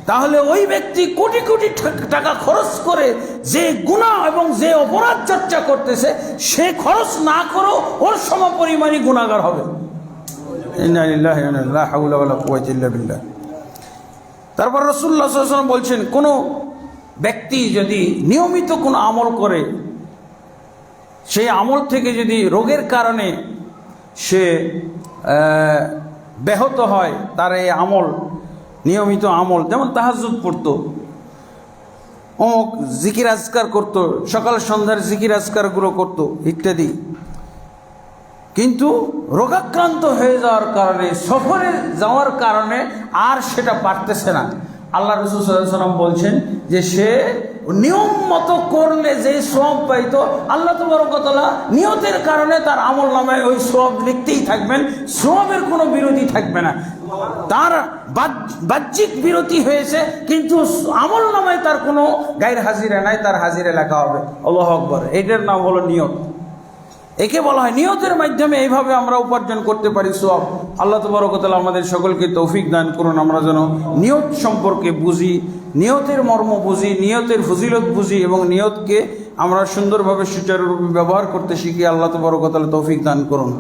তাহলে ওই ব্যক্তি কোটি কোটি টাকা খরচ করে যে গুনাহ এবং যে অপরাধ চর্চা করতেছে, সে খরচ না করেও ওর সমপরিমাণই গুনাহগার হবে। ইন্না লিল্লাহি ওয়া ইন্না ইলাইহি, লা হাওলা ওয়ালা কুওয়াতা ইল্লা বিল্লাহ। তারপর রাসূলুল্লাহ সাল্লাল্লাহু আলাইহি ওয়াসাল্লাম বলছেন, কোনো ব্যক্তি যদি নিয়মিত কোনো আমল করে, সেই আমল থেকে যদি রোগের কারণে সে ব্যাহত হয়, তার এই আমল, নিয়মিত আমল, যেমন তাহাজ্জুদ পড়তো, অমুক জিকির আজকার করতো, সকাল সন্ধ্যার জিকির আজকারগুলো করতো ইত্যাদি, কিন্তু রোগাক্রান্ত হয়ে যাওয়ার কারণে, সফরে যাওয়ার কারণে আর সেটা পারতেছে না, আল্লাহ রাসূল সাল্লাল্লাহু আলাইহি ওয়াসাল্লাম বলছেন যে সে নিয়ম মতো করলে যে সওয়াব পাইতো, আল্লাহ তাবারক ওয়া তাআলা নিয়তের কারণে তার আমল নামায় ওই সওয়াব লিখতেই থাকবেন, সওয়াবের কোনো বিরতি থাকবে না। তার বাহ্যিক বিরতি হয়েছে, কিন্তু আমল নামায় তার কোনো গায়ের হাজিরা নাই, তার হাজিরা লেখা হবে। আল্লাহু আকবার। এটার নাম হলো নিয়ত। একে বলা হয় নিয়তের মাধ্যমে এইভাবে আমরা উপার্জন করতে পারি সওয়াব। আল্লাহ তাবারক ওয়া তাআলা আমাদের সকলকে তৌফিক দান করুন, আমরা যেন নিয়ত সম্পর্কে বুঝি, নিয়তের মর্ম বুঝি, নিয়তের ফজিলত বুঝি, এবং নিয়তকে আমরা সুন্দরভাবে সুচারুরূপে ব্যবহার করতে শিখি। আল্লাহ তাবারক ওয়া তাআলা তৌফিক দান করুন।